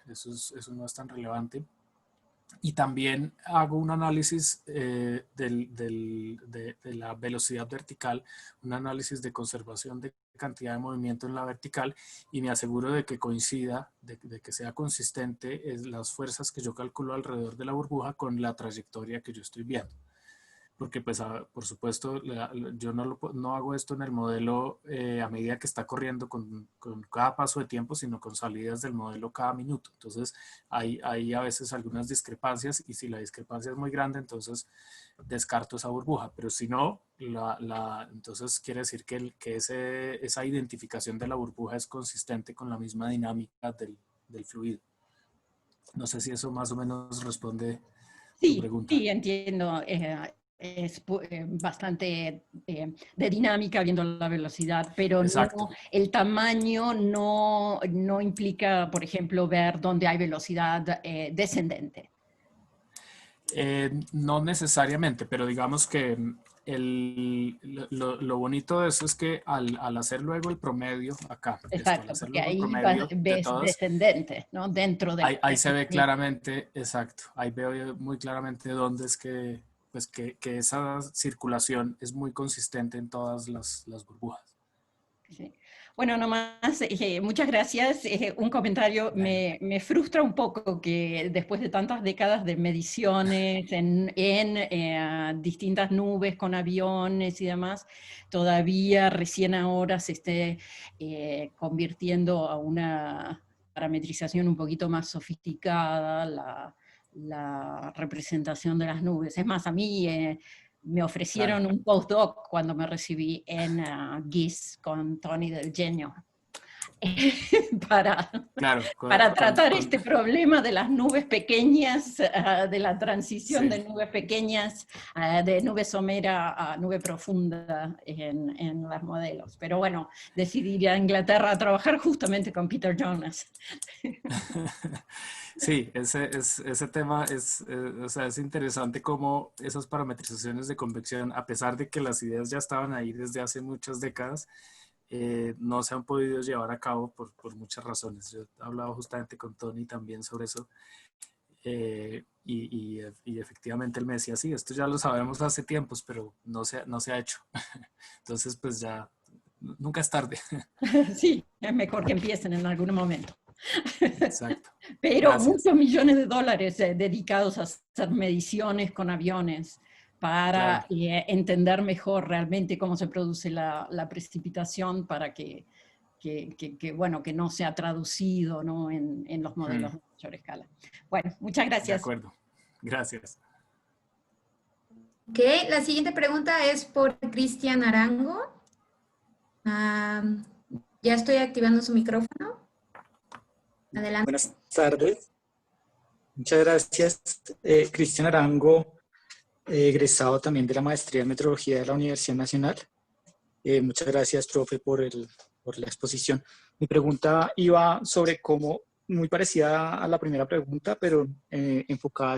eso no es tan relevante. Y también hago un análisis de la velocidad vertical, un análisis de conservación de cantidad de movimiento en la vertical, y me aseguro de que coincida, de que sea consistente las fuerzas que yo calculo alrededor de la burbuja con la trayectoria que yo estoy viendo. Porque pues por supuesto yo no hago esto en el modelo a medida que está corriendo con cada paso de tiempo, sino con salidas del modelo cada minuto. Entonces hay a veces algunas discrepancias, y si la discrepancia es muy grande, entonces descarto esa burbuja. Pero si no, entonces quiere decir que esa identificación de la burbuja es consistente con la misma dinámica del fluido. No sé si eso más o menos responde tu pregunta. Sí, entiendo. Es bastante de dinámica viendo la velocidad, pero no, el tamaño no implica, por ejemplo, ver dónde hay velocidad descendente. No necesariamente, pero digamos que lo bonito de eso es que al hacer luego el promedio acá, exacto, porque ahí ves descendente, ¿no? Dentro de ahí se ve claramente, exacto, ahí veo muy claramente dónde es que pues que esa circulación es muy consistente en todas las burbujas. Sí. Bueno, nomás, muchas gracias. Un comentario, me frustra un poco que después de tantas décadas de mediciones en distintas nubes con aviones y demás, todavía recién ahora se esté convirtiendo a una parametrización un poquito más sofisticada, la representación de las nubes. Es más, a mí me ofrecieron un postdoc cuando me recibí en GIS con Tony Del Genio. para, Claro, para tratar este problema de las nubes pequeñas, de la transición de nubes pequeñas, de nube somera a nube profunda en los modelos. Pero bueno, decidí ir a Inglaterra a trabajar justamente con Peter Jonas. Sí, ese tema o sea, es interesante cómo esas parametrizaciones de convección, a pesar de que las ideas ya estaban ahí desde hace muchas décadas, no se han podido llevar a cabo por muchas razones. Yo he hablado justamente con Tony también sobre eso, y efectivamente él me decía, sí, esto ya lo sabemos hace tiempos, pero no se ha hecho. Entonces, pues ya, nunca es tarde. Sí, es mejor que empiecen en algún momento. Exacto. Pero Gracias. muchos millones de dólares dedicados a hacer mediciones con aviones para Claro. entender mejor realmente cómo se produce la precipitación para bueno, que no sea traducido, ¿no? en los modelos de mayor escala. Bueno, muchas De gracias. acuerdo. Gracias. Ok, la siguiente pregunta es por Cristian Arango. Ya estoy activando su micrófono. Adelante. Buenas tardes. Muchas gracias. Cristian Arango, egresado también de la maestría en metrología de la Universidad Nacional. Muchas gracias, profe, por la exposición. Mi pregunta iba sobre cómo, muy parecida a la primera pregunta, pero enfocada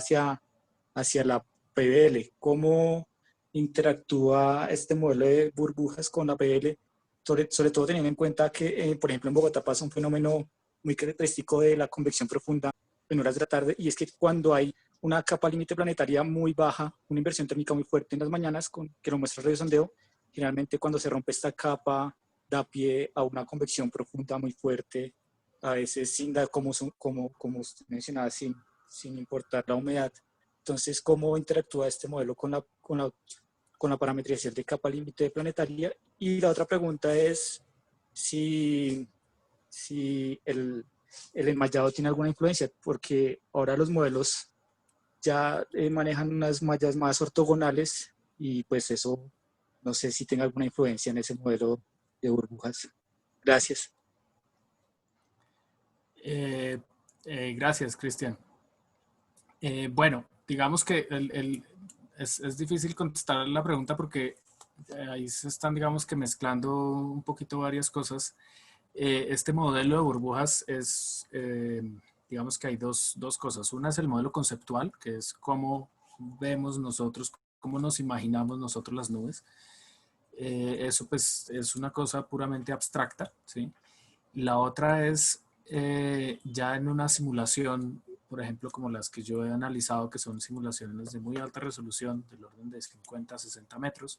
hacia la PBL. ¿Cómo interactúa este modelo de burbujas con la PBL? Sobre todo teniendo en cuenta que, por ejemplo, en Bogotá pasa un fenómeno muy característico de la convección profunda en horas de la tarde, y es que cuando hay una capa límite planetaria muy baja, una inversión térmica muy fuerte en las mañanas, que lo muestra el radiosondeo, generalmente cuando se rompe esta capa da pie a una convección profunda muy fuerte, a veces sin dar, como usted mencionaba, sin importar la humedad. Entonces, ¿cómo interactúa este modelo con la parametrización de capa límite planetaria? Y la otra pregunta es si el enmallado tiene alguna influencia, porque ahora los modelos ya manejan unas mallas más ortogonales y pues eso no sé si tenga alguna influencia en ese modelo de burbujas. Gracias. Gracias, Cristian. Bueno, digamos que es difícil contestar la pregunta porque ahí se están, digamos que mezclando un poquito varias cosas. Este modelo de burbujas es, digamos que hay dos cosas. Una es el modelo conceptual, que es cómo vemos nosotros, cómo nos imaginamos nosotros las nubes. Eso pues es una cosa puramente abstracta, ¿sí? La otra es ya en una simulación, por ejemplo, como las que yo he analizado, que son simulaciones de muy alta resolución, del orden de 50 a 60 metros,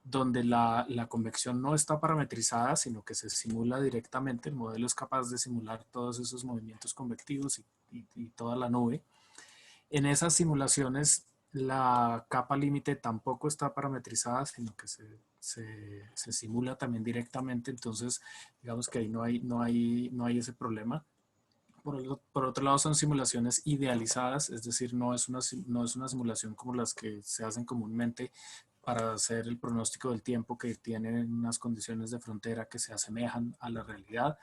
donde la convección no está parametrizada, sino que se simula directamente. El modelo es capaz de simular todos esos movimientos convectivos y toda la nube. En esas simulaciones, la capa límite tampoco está parametrizada, sino que se simula también directamente. Entonces, digamos que ahí no hay ese problema. Por otro lado, son simulaciones idealizadas, es decir, no es una simulación como las que se hacen comúnmente para hacer el pronóstico del tiempo, que tienen unas condiciones de frontera que se asemejan a la realidad.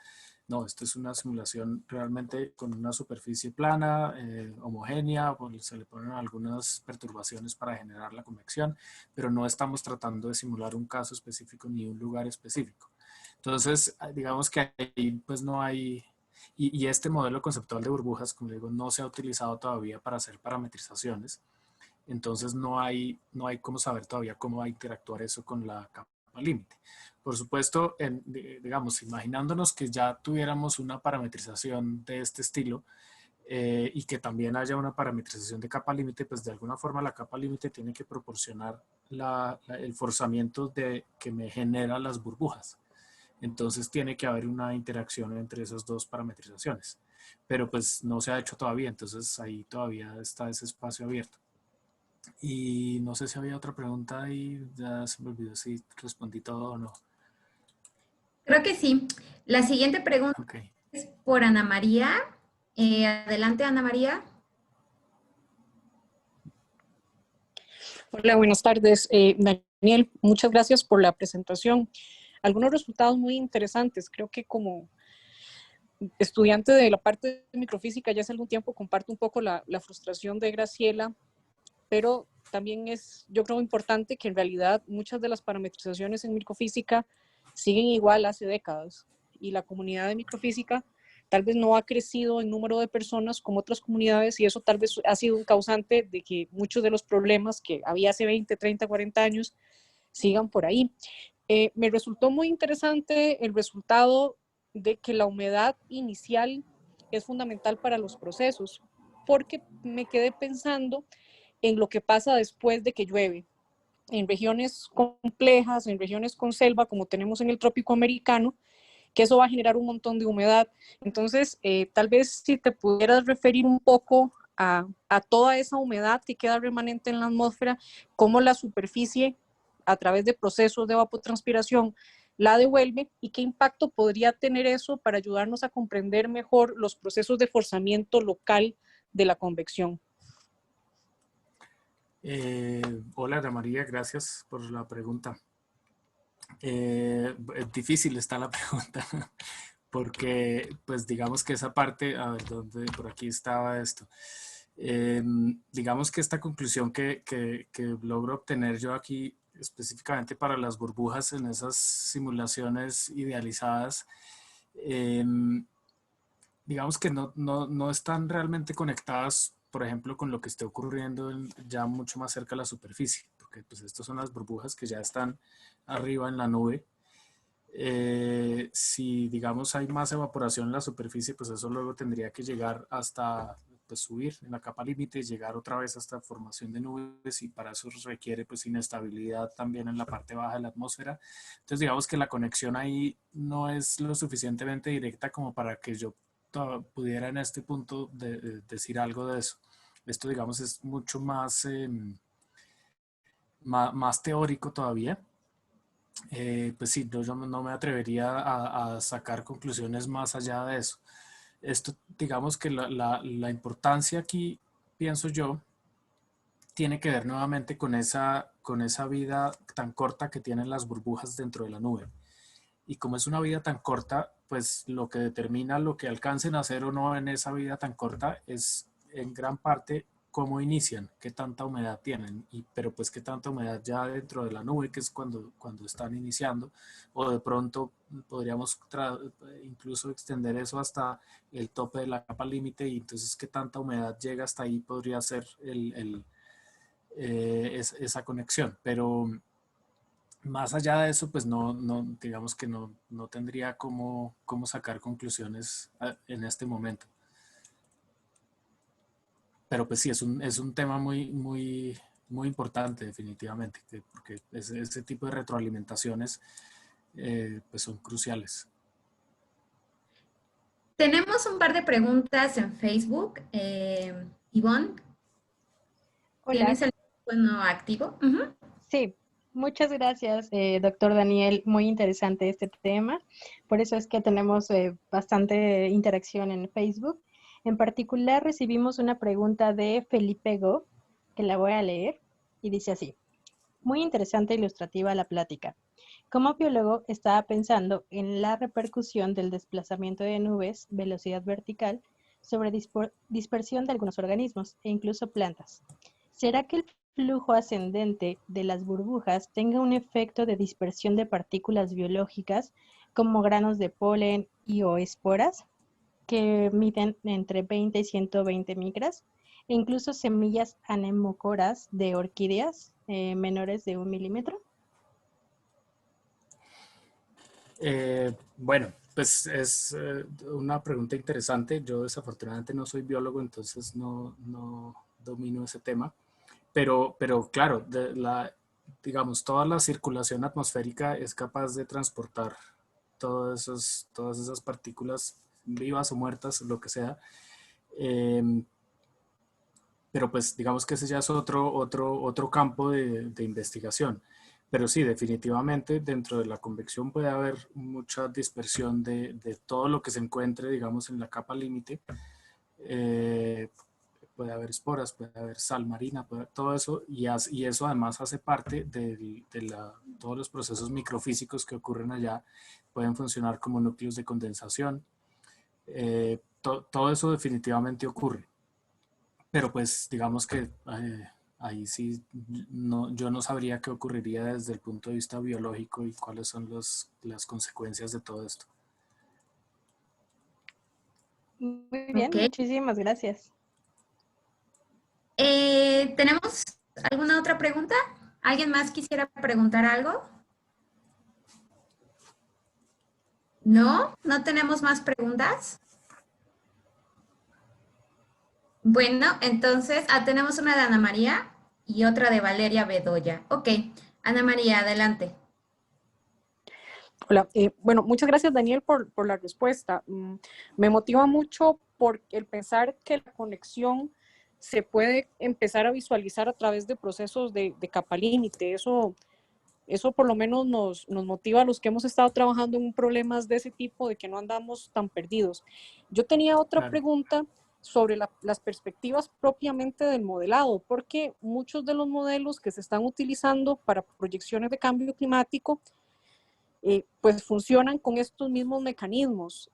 No, esta es una simulación realmente con una superficie plana, homogénea, se le ponen algunas perturbaciones para generar la convección, pero no estamos tratando de simular un caso específico ni un lugar específico. Entonces, digamos que ahí pues no hay... Y este modelo conceptual de burbujas, como digo, no se ha utilizado todavía para hacer parametrizaciones. Entonces no hay cómo saber todavía cómo va a interactuar eso con la capa límite. Por supuesto, digamos, imaginándonos que ya tuviéramos una parametrización de este estilo y que también haya una parametrización de capa límite, pues de alguna forma la capa límite tiene que proporcionar el forzamiento que me genera las burbujas. Entonces tiene que haber una interacción entre esas dos parametrizaciones. Pero pues no se ha hecho todavía, entonces ahí todavía está ese espacio abierto. Y no sé si había otra pregunta y ya se me olvidó si respondí todo o no. Creo que sí. La siguiente pregunta es por Ana María. Adelante, Ana María. Hola, buenas tardes. Daniel, muchas gracias por la presentación. Algunos resultados muy interesantes. Creo que como estudiante de la parte de microfísica ya hace algún tiempo, comparto un poco la frustración de Graciela, pero también es, yo creo, importante que en realidad muchas de las parametrizaciones en microfísica siguen igual hace décadas, y la comunidad de microfísica tal vez no ha crecido en número de personas como otras comunidades, y eso tal vez ha sido un causante de que muchos de los problemas que había hace 20, 30, 40 años sigan por ahí. Me resultó muy interesante el resultado de que la humedad inicial es fundamental para los procesos, porque me quedé pensando en lo que pasa después de que llueve. En regiones complejas, en regiones con selva, como tenemos en el trópico americano, que eso va a generar un montón de humedad. Entonces, tal vez si te pudieras referir un poco a toda esa humedad que queda remanente en la atmósfera, cómo la superficie, a través de procesos de evapotranspiración, la devuelve, y qué impacto podría tener eso para ayudarnos a comprender mejor los procesos de forzamiento local de la convección. Hola Ana María, gracias por la pregunta. Difícil está la pregunta, porque pues digamos que esa parte, a ver, ¿dónde? Por aquí estaba esto. Digamos que esta conclusión que logro obtener yo aquí, específicamente para las burbujas en esas simulaciones idealizadas, digamos que no están realmente conectadas, por ejemplo, con lo que esté ocurriendo ya mucho más cerca de la superficie, porque pues estas son las burbujas que ya están arriba en la nube. Si digamos hay más evaporación en la superficie, pues eso luego tendría que llegar hasta pues, subir en la capa límite y llegar otra vez hasta formación de nubes, y para eso requiere pues inestabilidad también en la parte baja de la atmósfera. Entonces digamos que la conexión ahí no es lo suficientemente directa como para que yo pudiera en este punto decir algo de eso. Esto digamos es mucho más, más teórico todavía. Pues sí, yo no me atrevería a sacar conclusiones más allá de eso. Esto, digamos que la importancia aquí, pienso yo, tiene que ver nuevamente con esa vida tan corta que tienen las burbujas dentro de la nube. Y como es una vida tan corta, pues lo que determina lo que alcancen a hacer o no en esa vida tan corta es en gran parte cómo inician, qué tanta humedad tienen, pero pues qué tanta humedad ya dentro de la nube, que es cuando están iniciando, o de pronto podríamos incluso extender eso hasta el tope de la capa límite, y entonces qué tanta humedad llega hasta ahí podría ser esa conexión. Pero más allá de eso, pues digamos que no tendría cómo sacar conclusiones en este momento. Pero pues sí, es un tema muy importante definitivamente, porque ese tipo de retroalimentaciones pues son cruciales. Tenemos un par de preguntas en Facebook. Ivonne, Hola. ¿tienes el micrófono activo? Uh-huh. Sí, muchas gracias, doctor Daniel. Muy interesante este tema. Por eso es que tenemos bastante interacción en Facebook. En particular, recibimos una pregunta de Felipe Go, que la voy a leer, y dice así. Muy interesante e ilustrativa la plática. Como biólogo, estaba pensando en la repercusión del desplazamiento de nubes, velocidad vertical, sobre dispersión de algunos organismos e incluso plantas. ¿Será que el flujo ascendente de las burbujas tenga un efecto de dispersión de partículas biológicas como granos de polen y o esporas que miden entre 20 y 120 micras, e incluso semillas anemocoras de orquídeas menores de 1 milímetro? Bueno, pues es una pregunta interesante. Yo desafortunadamente no soy biólogo, entonces no domino ese tema. Pero claro, digamos, toda la circulación atmosférica es capaz de transportar todas esas partículas vivas o muertas, lo que sea. Pero pues digamos que ese ya es otro campo de investigación. Pero sí, definitivamente dentro de la convección puede haber mucha dispersión de todo lo que se encuentre, digamos, en la capa límite. Puede haber esporas, puede haber sal marina, puede haber todo eso, y eso además hace parte de todos los procesos microfísicos que ocurren allá. Pueden funcionar como núcleos de condensación. todo eso definitivamente ocurre. Pero pues digamos que ahí sí yo no sabría qué ocurriría desde el punto de vista biológico y cuáles son las consecuencias de todo esto. Muy bien, Ok. muchísimas gracias. ¿Tenemos alguna otra pregunta? ¿Alguien más quisiera preguntar algo? ¿No? ¿No tenemos más preguntas? Bueno, entonces tenemos una de Ana María y otra de Valeria Bedoya. Ok, Ana María, adelante. Hola, bueno, muchas gracias Daniel por la respuesta. Me motiva mucho por el pensar que la conexión se puede empezar a visualizar a través de procesos de capa límite. Eso por lo menos nos motiva a los que hemos estado trabajando en problemas de ese tipo, de que no andamos tan perdidos. Yo tenía otra pregunta sobre las perspectivas propiamente del modelado, porque muchos de los modelos que se están utilizando para proyecciones de cambio climático pues funcionan con estos mismos mecanismos.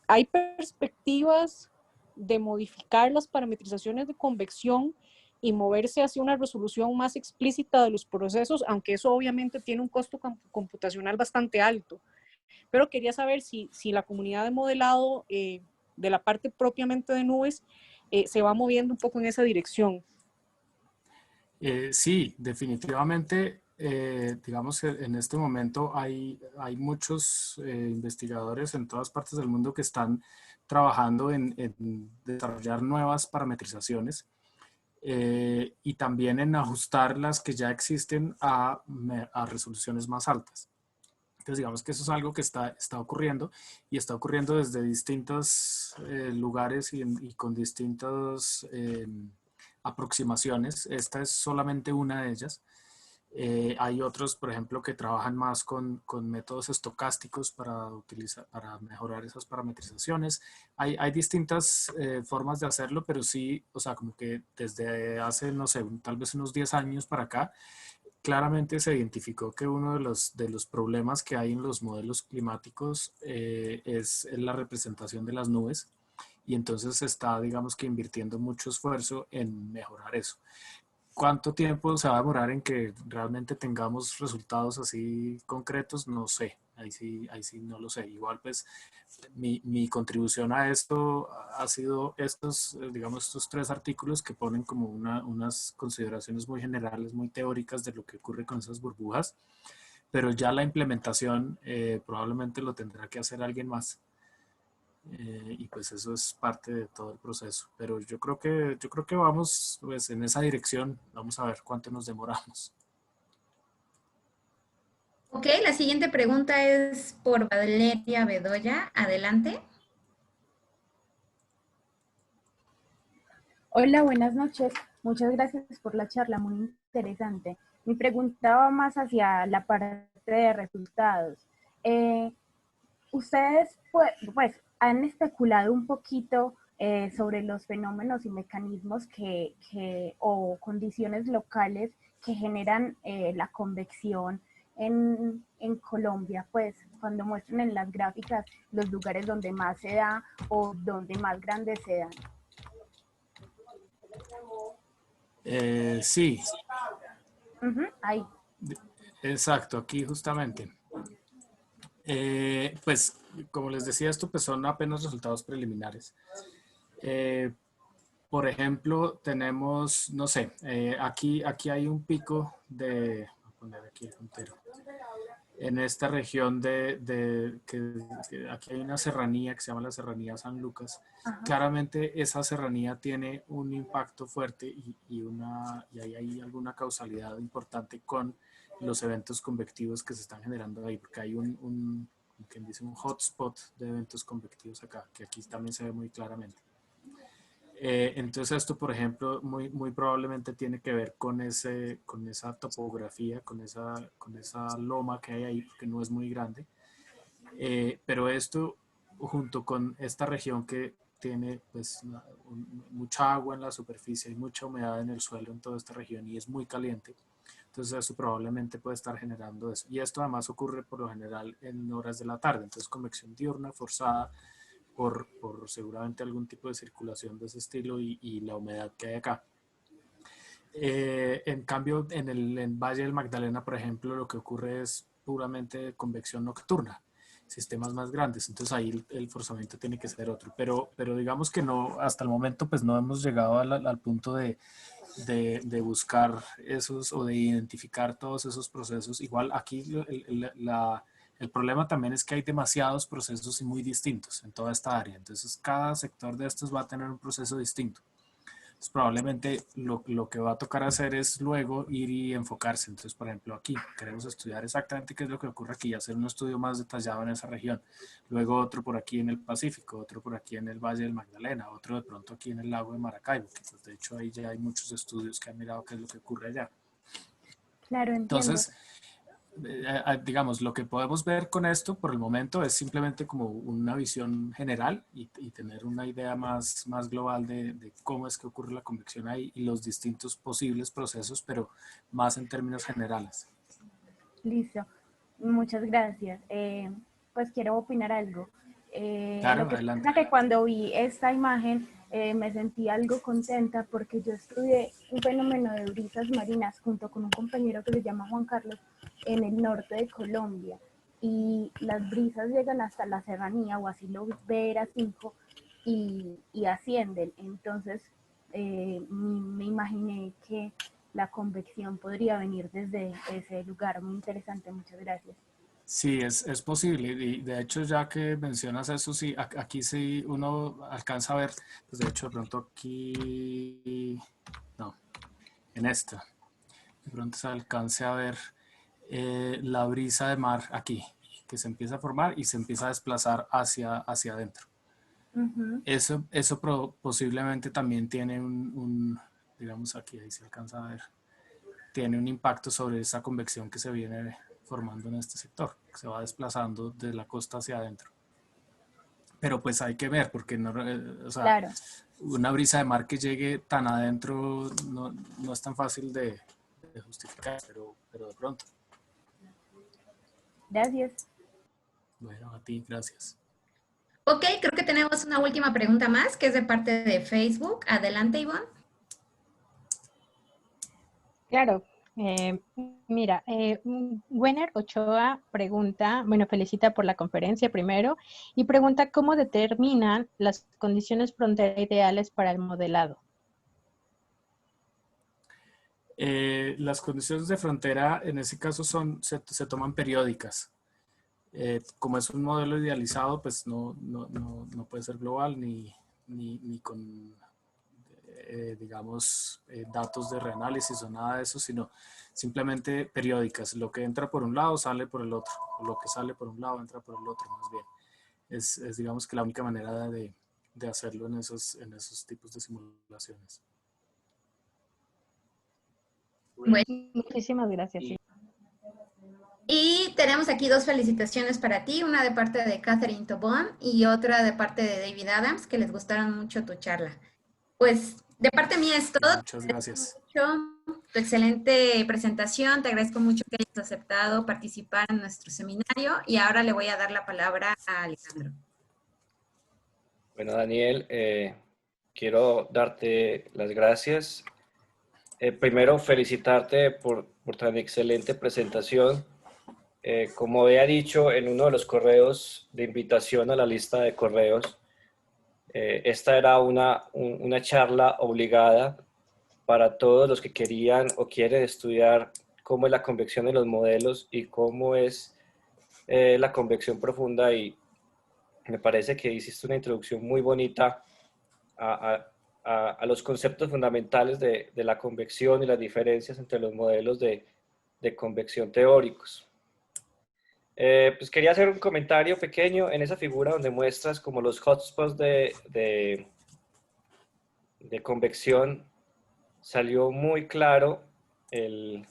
Hay perspectivas de modificar las parametrizaciones de convección y moverse hacia una resolución más explícita de los procesos, aunque eso obviamente tiene un costo computacional bastante alto. Pero quería saber si la comunidad de modelado de la parte propiamente de nubes se va moviendo un poco en esa dirección. Sí, definitivamente, digamos que en este momento hay muchos investigadores en todas partes del mundo que están trabajando en desarrollar nuevas parametrizaciones y también en ajustar las que ya existen a resoluciones más altas. Entonces, digamos que eso es algo que está ocurriendo y está ocurriendo desde distintos lugares y con distintas aproximaciones. Esta es solamente una de ellas. Hay otros, por ejemplo, que trabajan más con métodos estocásticos para mejorar esas parametrizaciones. Hay distintas formas de hacerlo, pero sí, o sea, como que desde hace, no sé, tal vez unos 10 años para acá, claramente se identificó que uno de los problemas que hay en los modelos climáticos es la representación de las nubes y entonces se está, digamos que invirtiendo mucho esfuerzo en mejorar eso. ¿Cuánto tiempo se va a demorar en que realmente tengamos resultados así concretos? No sé, ahí sí no lo sé. Igual pues mi contribución a esto ha sido digamos, estos 3 artículos que ponen como unas consideraciones muy generales, muy teóricas de lo que ocurre con esas burbujas, pero ya la implementación probablemente lo tendrá que hacer alguien más. Y pues eso es parte de todo el proceso, pero yo creo que vamos pues en esa dirección. Vamos a ver cuánto nos demoramos. Ok, la siguiente pregunta es por Valeria Bedoya. Adelante. Hola, buenas noches. Muchas gracias por la charla, muy interesante. Mi pregunta va más hacia la parte de resultados. Ustedes pues han especulado un poquito sobre los fenómenos y mecanismos o condiciones locales que generan la convección en Colombia, pues cuando muestran en las gráficas los lugares donde más se da o donde más grandes se dan. Sí. Ahí. Exacto, aquí justamente. Pues, como les decía, esto pues son apenas resultados preliminares. Por ejemplo, tenemos, no sé, aquí hay un pico de, voy a poner aquí el puntero, en esta región que aquí hay una serranía que se llama la Serranía San Lucas. Ajá. Claramente esa serranía tiene un impacto fuerte y ahí hay alguna causalidad importante con los eventos convectivos que se están generando ahí, porque hay un hotspot de eventos convectivos acá, que aquí también se ve muy claramente. Entonces esto, por ejemplo, muy probablemente tiene que ver con esa topografía, con esa loma que hay ahí, porque no es muy grande. Pero esto, junto con esta región que tiene pues, mucha agua en la superficie y mucha humedad en el suelo en toda esta región y es muy caliente, entonces eso probablemente puede estar generando eso. Y esto además ocurre por lo general en horas de la tarde, entonces convección diurna forzada por seguramente algún tipo de circulación de ese estilo y la humedad que hay acá. En cambio, en el Valle del Magdalena, por ejemplo, lo que ocurre es puramente convección nocturna, sistemas más grandes, entonces ahí el forzamiento tiene que ser otro, pero digamos que no, hasta el momento pues no hemos llegado al punto de buscar esos o de identificar todos esos procesos. Igual aquí el problema también es que hay demasiados procesos y muy distintos en toda esta área, entonces cada sector de estos va a tener un proceso distinto. Entonces, probablemente lo que va a tocar hacer es luego ir y enfocarse. Entonces, por ejemplo, aquí queremos estudiar exactamente qué es lo que ocurre aquí y hacer un estudio más detallado en esa región. Luego otro por aquí en el Pacífico, otro por aquí en el Valle del Magdalena, otro de pronto aquí en el lago de Maracaibo, que pues de hecho ahí ya hay muchos estudios que han mirado qué es lo que ocurre allá. Claro, entiendo. Entonces, digamos, lo que podemos ver con esto por el momento es simplemente como una visión general y tener una idea más global de cómo es que ocurre la convección ahí y los distintos posibles procesos, pero más en términos generales. Listo, muchas gracias. Pues quiero opinar algo. Claro, Lo que adelante. pasa es que cuando vi esta imagen me sentí algo contenta porque yo estudié un fenómeno de brisas marinas junto con un compañero que se llama Juan Carlos en el norte de Colombia. Y las brisas llegan hasta la serranía, o así lo ve era 5, y ascienden. Entonces me imaginé que la convección podría venir desde ese lugar. Muy interesante, muchas gracias. Sí, es posible y de hecho ya que mencionas eso, sí, aquí sí uno alcanza a ver, pues de hecho de pronto aquí, no, en esta, de pronto se alcance a ver la brisa de mar aquí, que se empieza a formar y se empieza a desplazar hacia adentro. Eso posiblemente también tiene digamos aquí, ahí se alcanza a ver, tiene un impacto sobre esa convección que se viene formando en este sector, que se va desplazando de la costa hacia adentro. Pero pues hay que ver, porque no, o sea, Claro. una brisa de mar que llegue tan adentro no es tan fácil de justificar, pero de pronto. Gracias. Bueno, a ti, gracias. Ok, creo que tenemos una última pregunta más, que es de parte de Facebook. Adelante, Ivonne. Claro. Mira, Wenner Ochoa pregunta, bueno, felicita por la conferencia primero, y pregunta cómo determinan las condiciones frontera ideales para el modelado. Las condiciones de frontera en ese caso se toman periódicas. Como es un modelo idealizado, pues no puede ser global ni con, digamos, datos de reanálisis o nada de eso, sino simplemente periódicas. Lo que entra por un lado sale por el otro, o lo que sale por un lado entra por el otro, más bien. Es digamos que la única manera de hacerlo en esos tipos de simulaciones. Bueno, Muchísimas gracias. Sí. y tenemos aquí dos felicitaciones para ti, una de parte de Catherine Tobón y otra de parte de David Adams, que les gustaron mucho tu charla. Pues de parte mía es todo. Muchas gracias. Tu excelente presentación, te agradezco mucho que hayas aceptado participar en nuestro seminario y ahora le voy a dar la palabra a Alejandro. Bueno, Daniel, quiero darte las gracias. Primero, felicitarte por tan excelente presentación. Como había dicho en uno de los correos de invitación a la lista de correos, esta era una charla obligada para todos los que querían o quieren estudiar cómo es la convección de los modelos y cómo es la convección profunda, y me parece que hiciste una introducción muy bonita a los conceptos fundamentales de la convección y las diferencias entre los modelos de convección teóricos. Pues quería hacer un comentario pequeño en esa figura donde muestras como los hotspots de convección. Salió muy claro el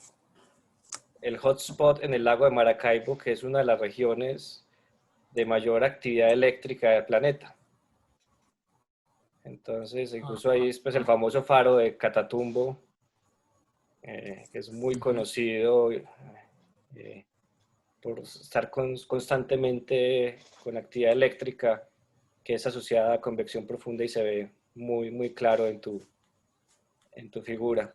hotspot en el lago de Maracaibo, que es una de las regiones de mayor actividad eléctrica del planeta. Entonces, incluso ahí es pues, el famoso faro de Catatumbo, que es muy conocido por estar constantemente con actividad eléctrica que es asociada a convección profunda y se ve muy claro en tu figura.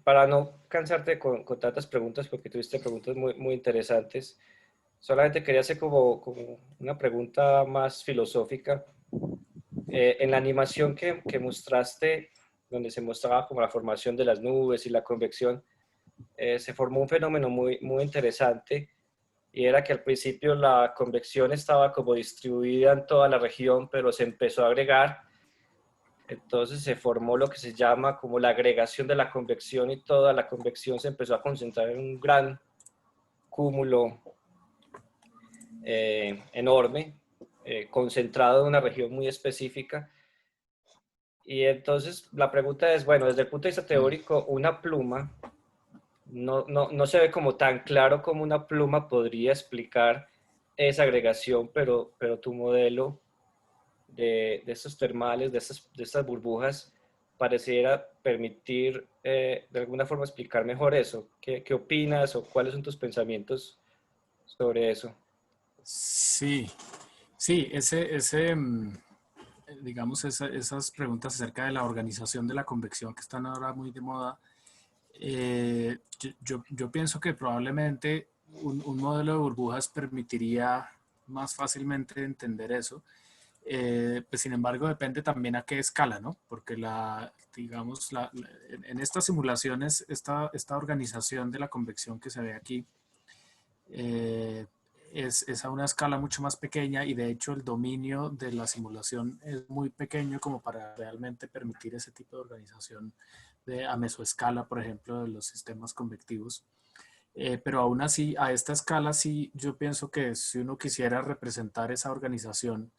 Para no cansarte con tantas preguntas, porque tuviste preguntas muy interesantes, solamente quería hacer como una pregunta más filosófica. En la animación que mostraste, donde se mostraba como la formación de las nubes y la convección, se formó un fenómeno muy interesante, y era que al principio la convección estaba como distribuida en toda la región, pero se empezó a agregar. Entonces se formó lo que se llama como la agregación de la convección, y toda la convección se empezó a concentrar en un gran cúmulo enorme, concentrado en una región muy específica. Y entonces la pregunta es, bueno, desde el punto de vista teórico, una pluma no se ve como tan claro como una pluma podría explicar esa agregación, pero tu modelo de estos termales, de estas burbujas, pareciera permitir de alguna forma explicar mejor eso. ¿Qué opinas o cuáles son tus pensamientos sobre eso? Sí, digamos, esas preguntas acerca de la organización de la convección que están ahora muy de moda, yo pienso que probablemente un modelo de burbujas permitiría más fácilmente entender eso. Pues sin embargo depende también a qué escala, ¿no? Porque digamos, en estas simulaciones, esta organización de la convección que se ve aquí es a una escala mucho más pequeña, y de hecho el dominio de la simulación es muy pequeño como para realmente permitir ese tipo de organización a mesoescala, por ejemplo, de los sistemas convectivos. Pero aún así, a esta escala sí, yo pienso que si uno quisiera representar esa organización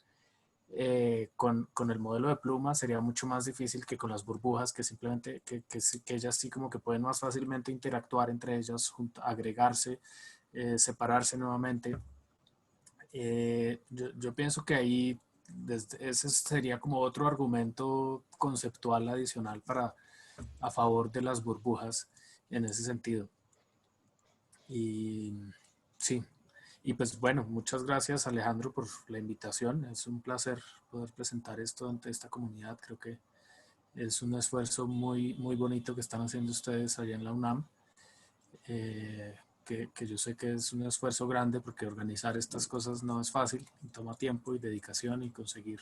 con el modelo de pluma, sería mucho más difícil que con las burbujas, que simplemente, que ellas sí como que pueden más fácilmente interactuar entre ellas, agregarse, separarse nuevamente. Yo pienso que ahí ese sería como otro argumento conceptual adicional a favor de las burbujas en ese sentido. Y sí, y pues bueno, muchas gracias Alejandro por la invitación. Es un placer poder presentar esto ante esta comunidad. Creo que es un esfuerzo muy bonito que están haciendo ustedes allá en la UNAM. Que yo sé que es un esfuerzo grande, porque organizar estas cosas no es fácil, toma tiempo y dedicación, y conseguir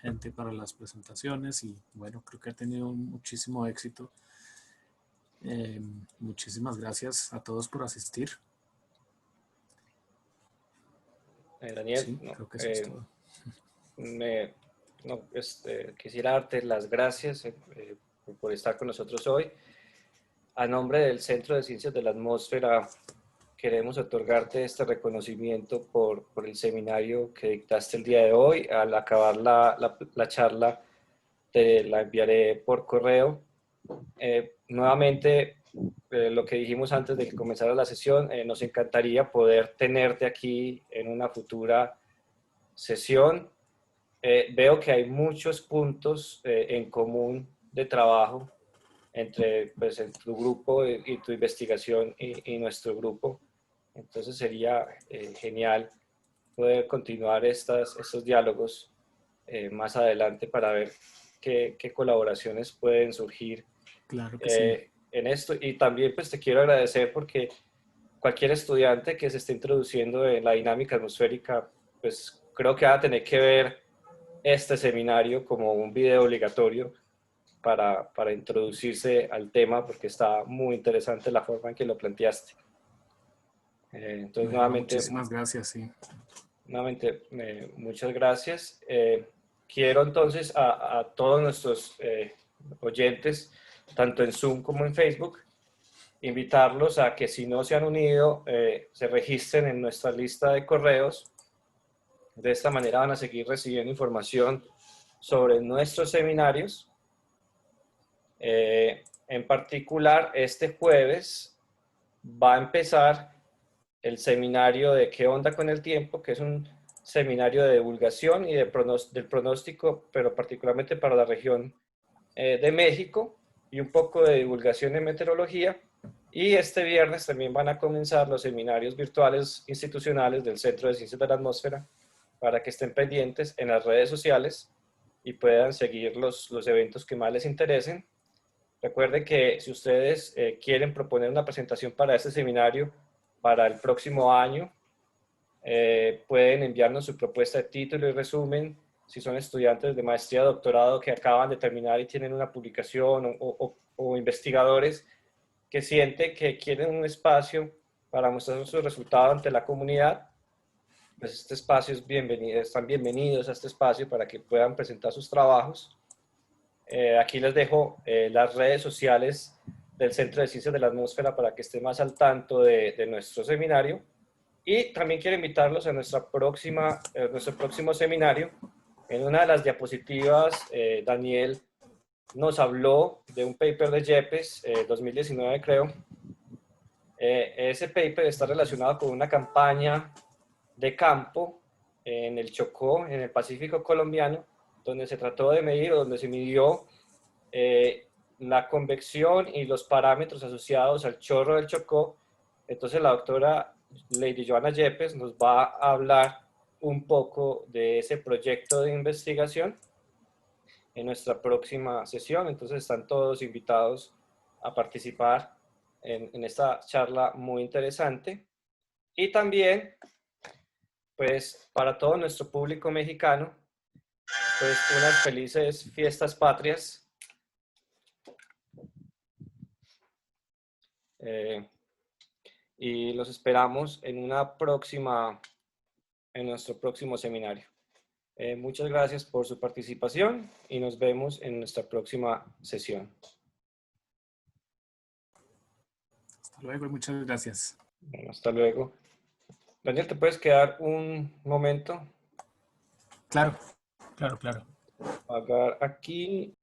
gente para las presentaciones, y bueno, creo que ha tenido muchísimo éxito. Muchísimas gracias a todos por asistir. Daniel, Sí, creo que eso es todo. Quisiera darte las gracias por estar con nosotros hoy. A nombre del Centro de Ciencias de la Atmósfera, queremos otorgarte este reconocimiento por el seminario que dictaste el día de hoy. Al acabar la charla, te la enviaré por correo. Nuevamente, lo que dijimos antes de que comenzara la sesión, nos encantaría poder tenerte aquí en una futura sesión. Veo que hay muchos puntos en común de trabajo entre tu grupo y tu investigación y nuestro grupo. Entonces sería genial poder continuar estos diálogos más adelante, para ver qué colaboraciones pueden surgir. Claro que sí. En esto. Y también pues te quiero agradecer, porque cualquier estudiante que se esté introduciendo en la dinámica atmosférica, pues creo que va a tener que ver este seminario como un video obligatorio para introducirse al tema, porque está muy interesante la forma en que lo planteaste. Entonces, bueno, nuevamente, muchísimas gracias, sí. Nuevamente, muchas gracias. Quiero entonces a todos nuestros oyentes, tanto en Zoom como en Facebook, invitarlos a que, si no se han unido, se registren en nuestra lista de correos. De esta manera van a seguir recibiendo información sobre nuestros seminarios. En particular, este jueves va a empezar el seminario de ¿Qué onda con el tiempo?, que es un seminario de divulgación y del pronóstico, pero particularmente para la región de México, y un poco de divulgación en meteorología. Y este viernes también van a comenzar los seminarios virtuales institucionales del Centro de Ciencias de la Atmósfera, para que estén pendientes en las redes sociales y puedan seguir los eventos que más les interesen. Recuerden que si ustedes quieren proponer una presentación para este seminario para el próximo año, pueden enviarnos su propuesta de título y resumen. Si son estudiantes de maestría o doctorado que acaban de terminar y tienen una publicación o investigadores que sienten que quieren un espacio para mostrar sus resultados ante la comunidad, pues este espacio es bienvenido, están bienvenidos a este espacio para que puedan presentar sus trabajos. Aquí les dejo las redes sociales del Centro de Ciencias de la Atmósfera para que estén más al tanto de nuestro seminario. Y también quiero invitarlos a nuestro próximo seminario. En una de las diapositivas, Daniel nos habló de un paper de Yepes, 2019 creo. Ese paper está relacionado con una campaña de campo en el Chocó, en el Pacífico colombiano, donde se trató de medir, o donde se midió la convección y los parámetros asociados al chorro del Chocó. Entonces la doctora Lady Joana Yepes nos va a hablar un poco de ese proyecto de investigación en nuestra próxima sesión. Entonces están todos invitados a participar en esta charla muy interesante. Y también, pues, para todo nuestro público mexicano, pues unas felices fiestas patrias. Y los esperamos en nuestro próximo seminario. Muchas gracias por su participación y nos vemos en nuestra próxima sesión. Hasta luego y muchas gracias. Bueno, hasta luego. Daniel, ¿te puedes quedar un momento? Claro, claro, claro. Apagar aquí.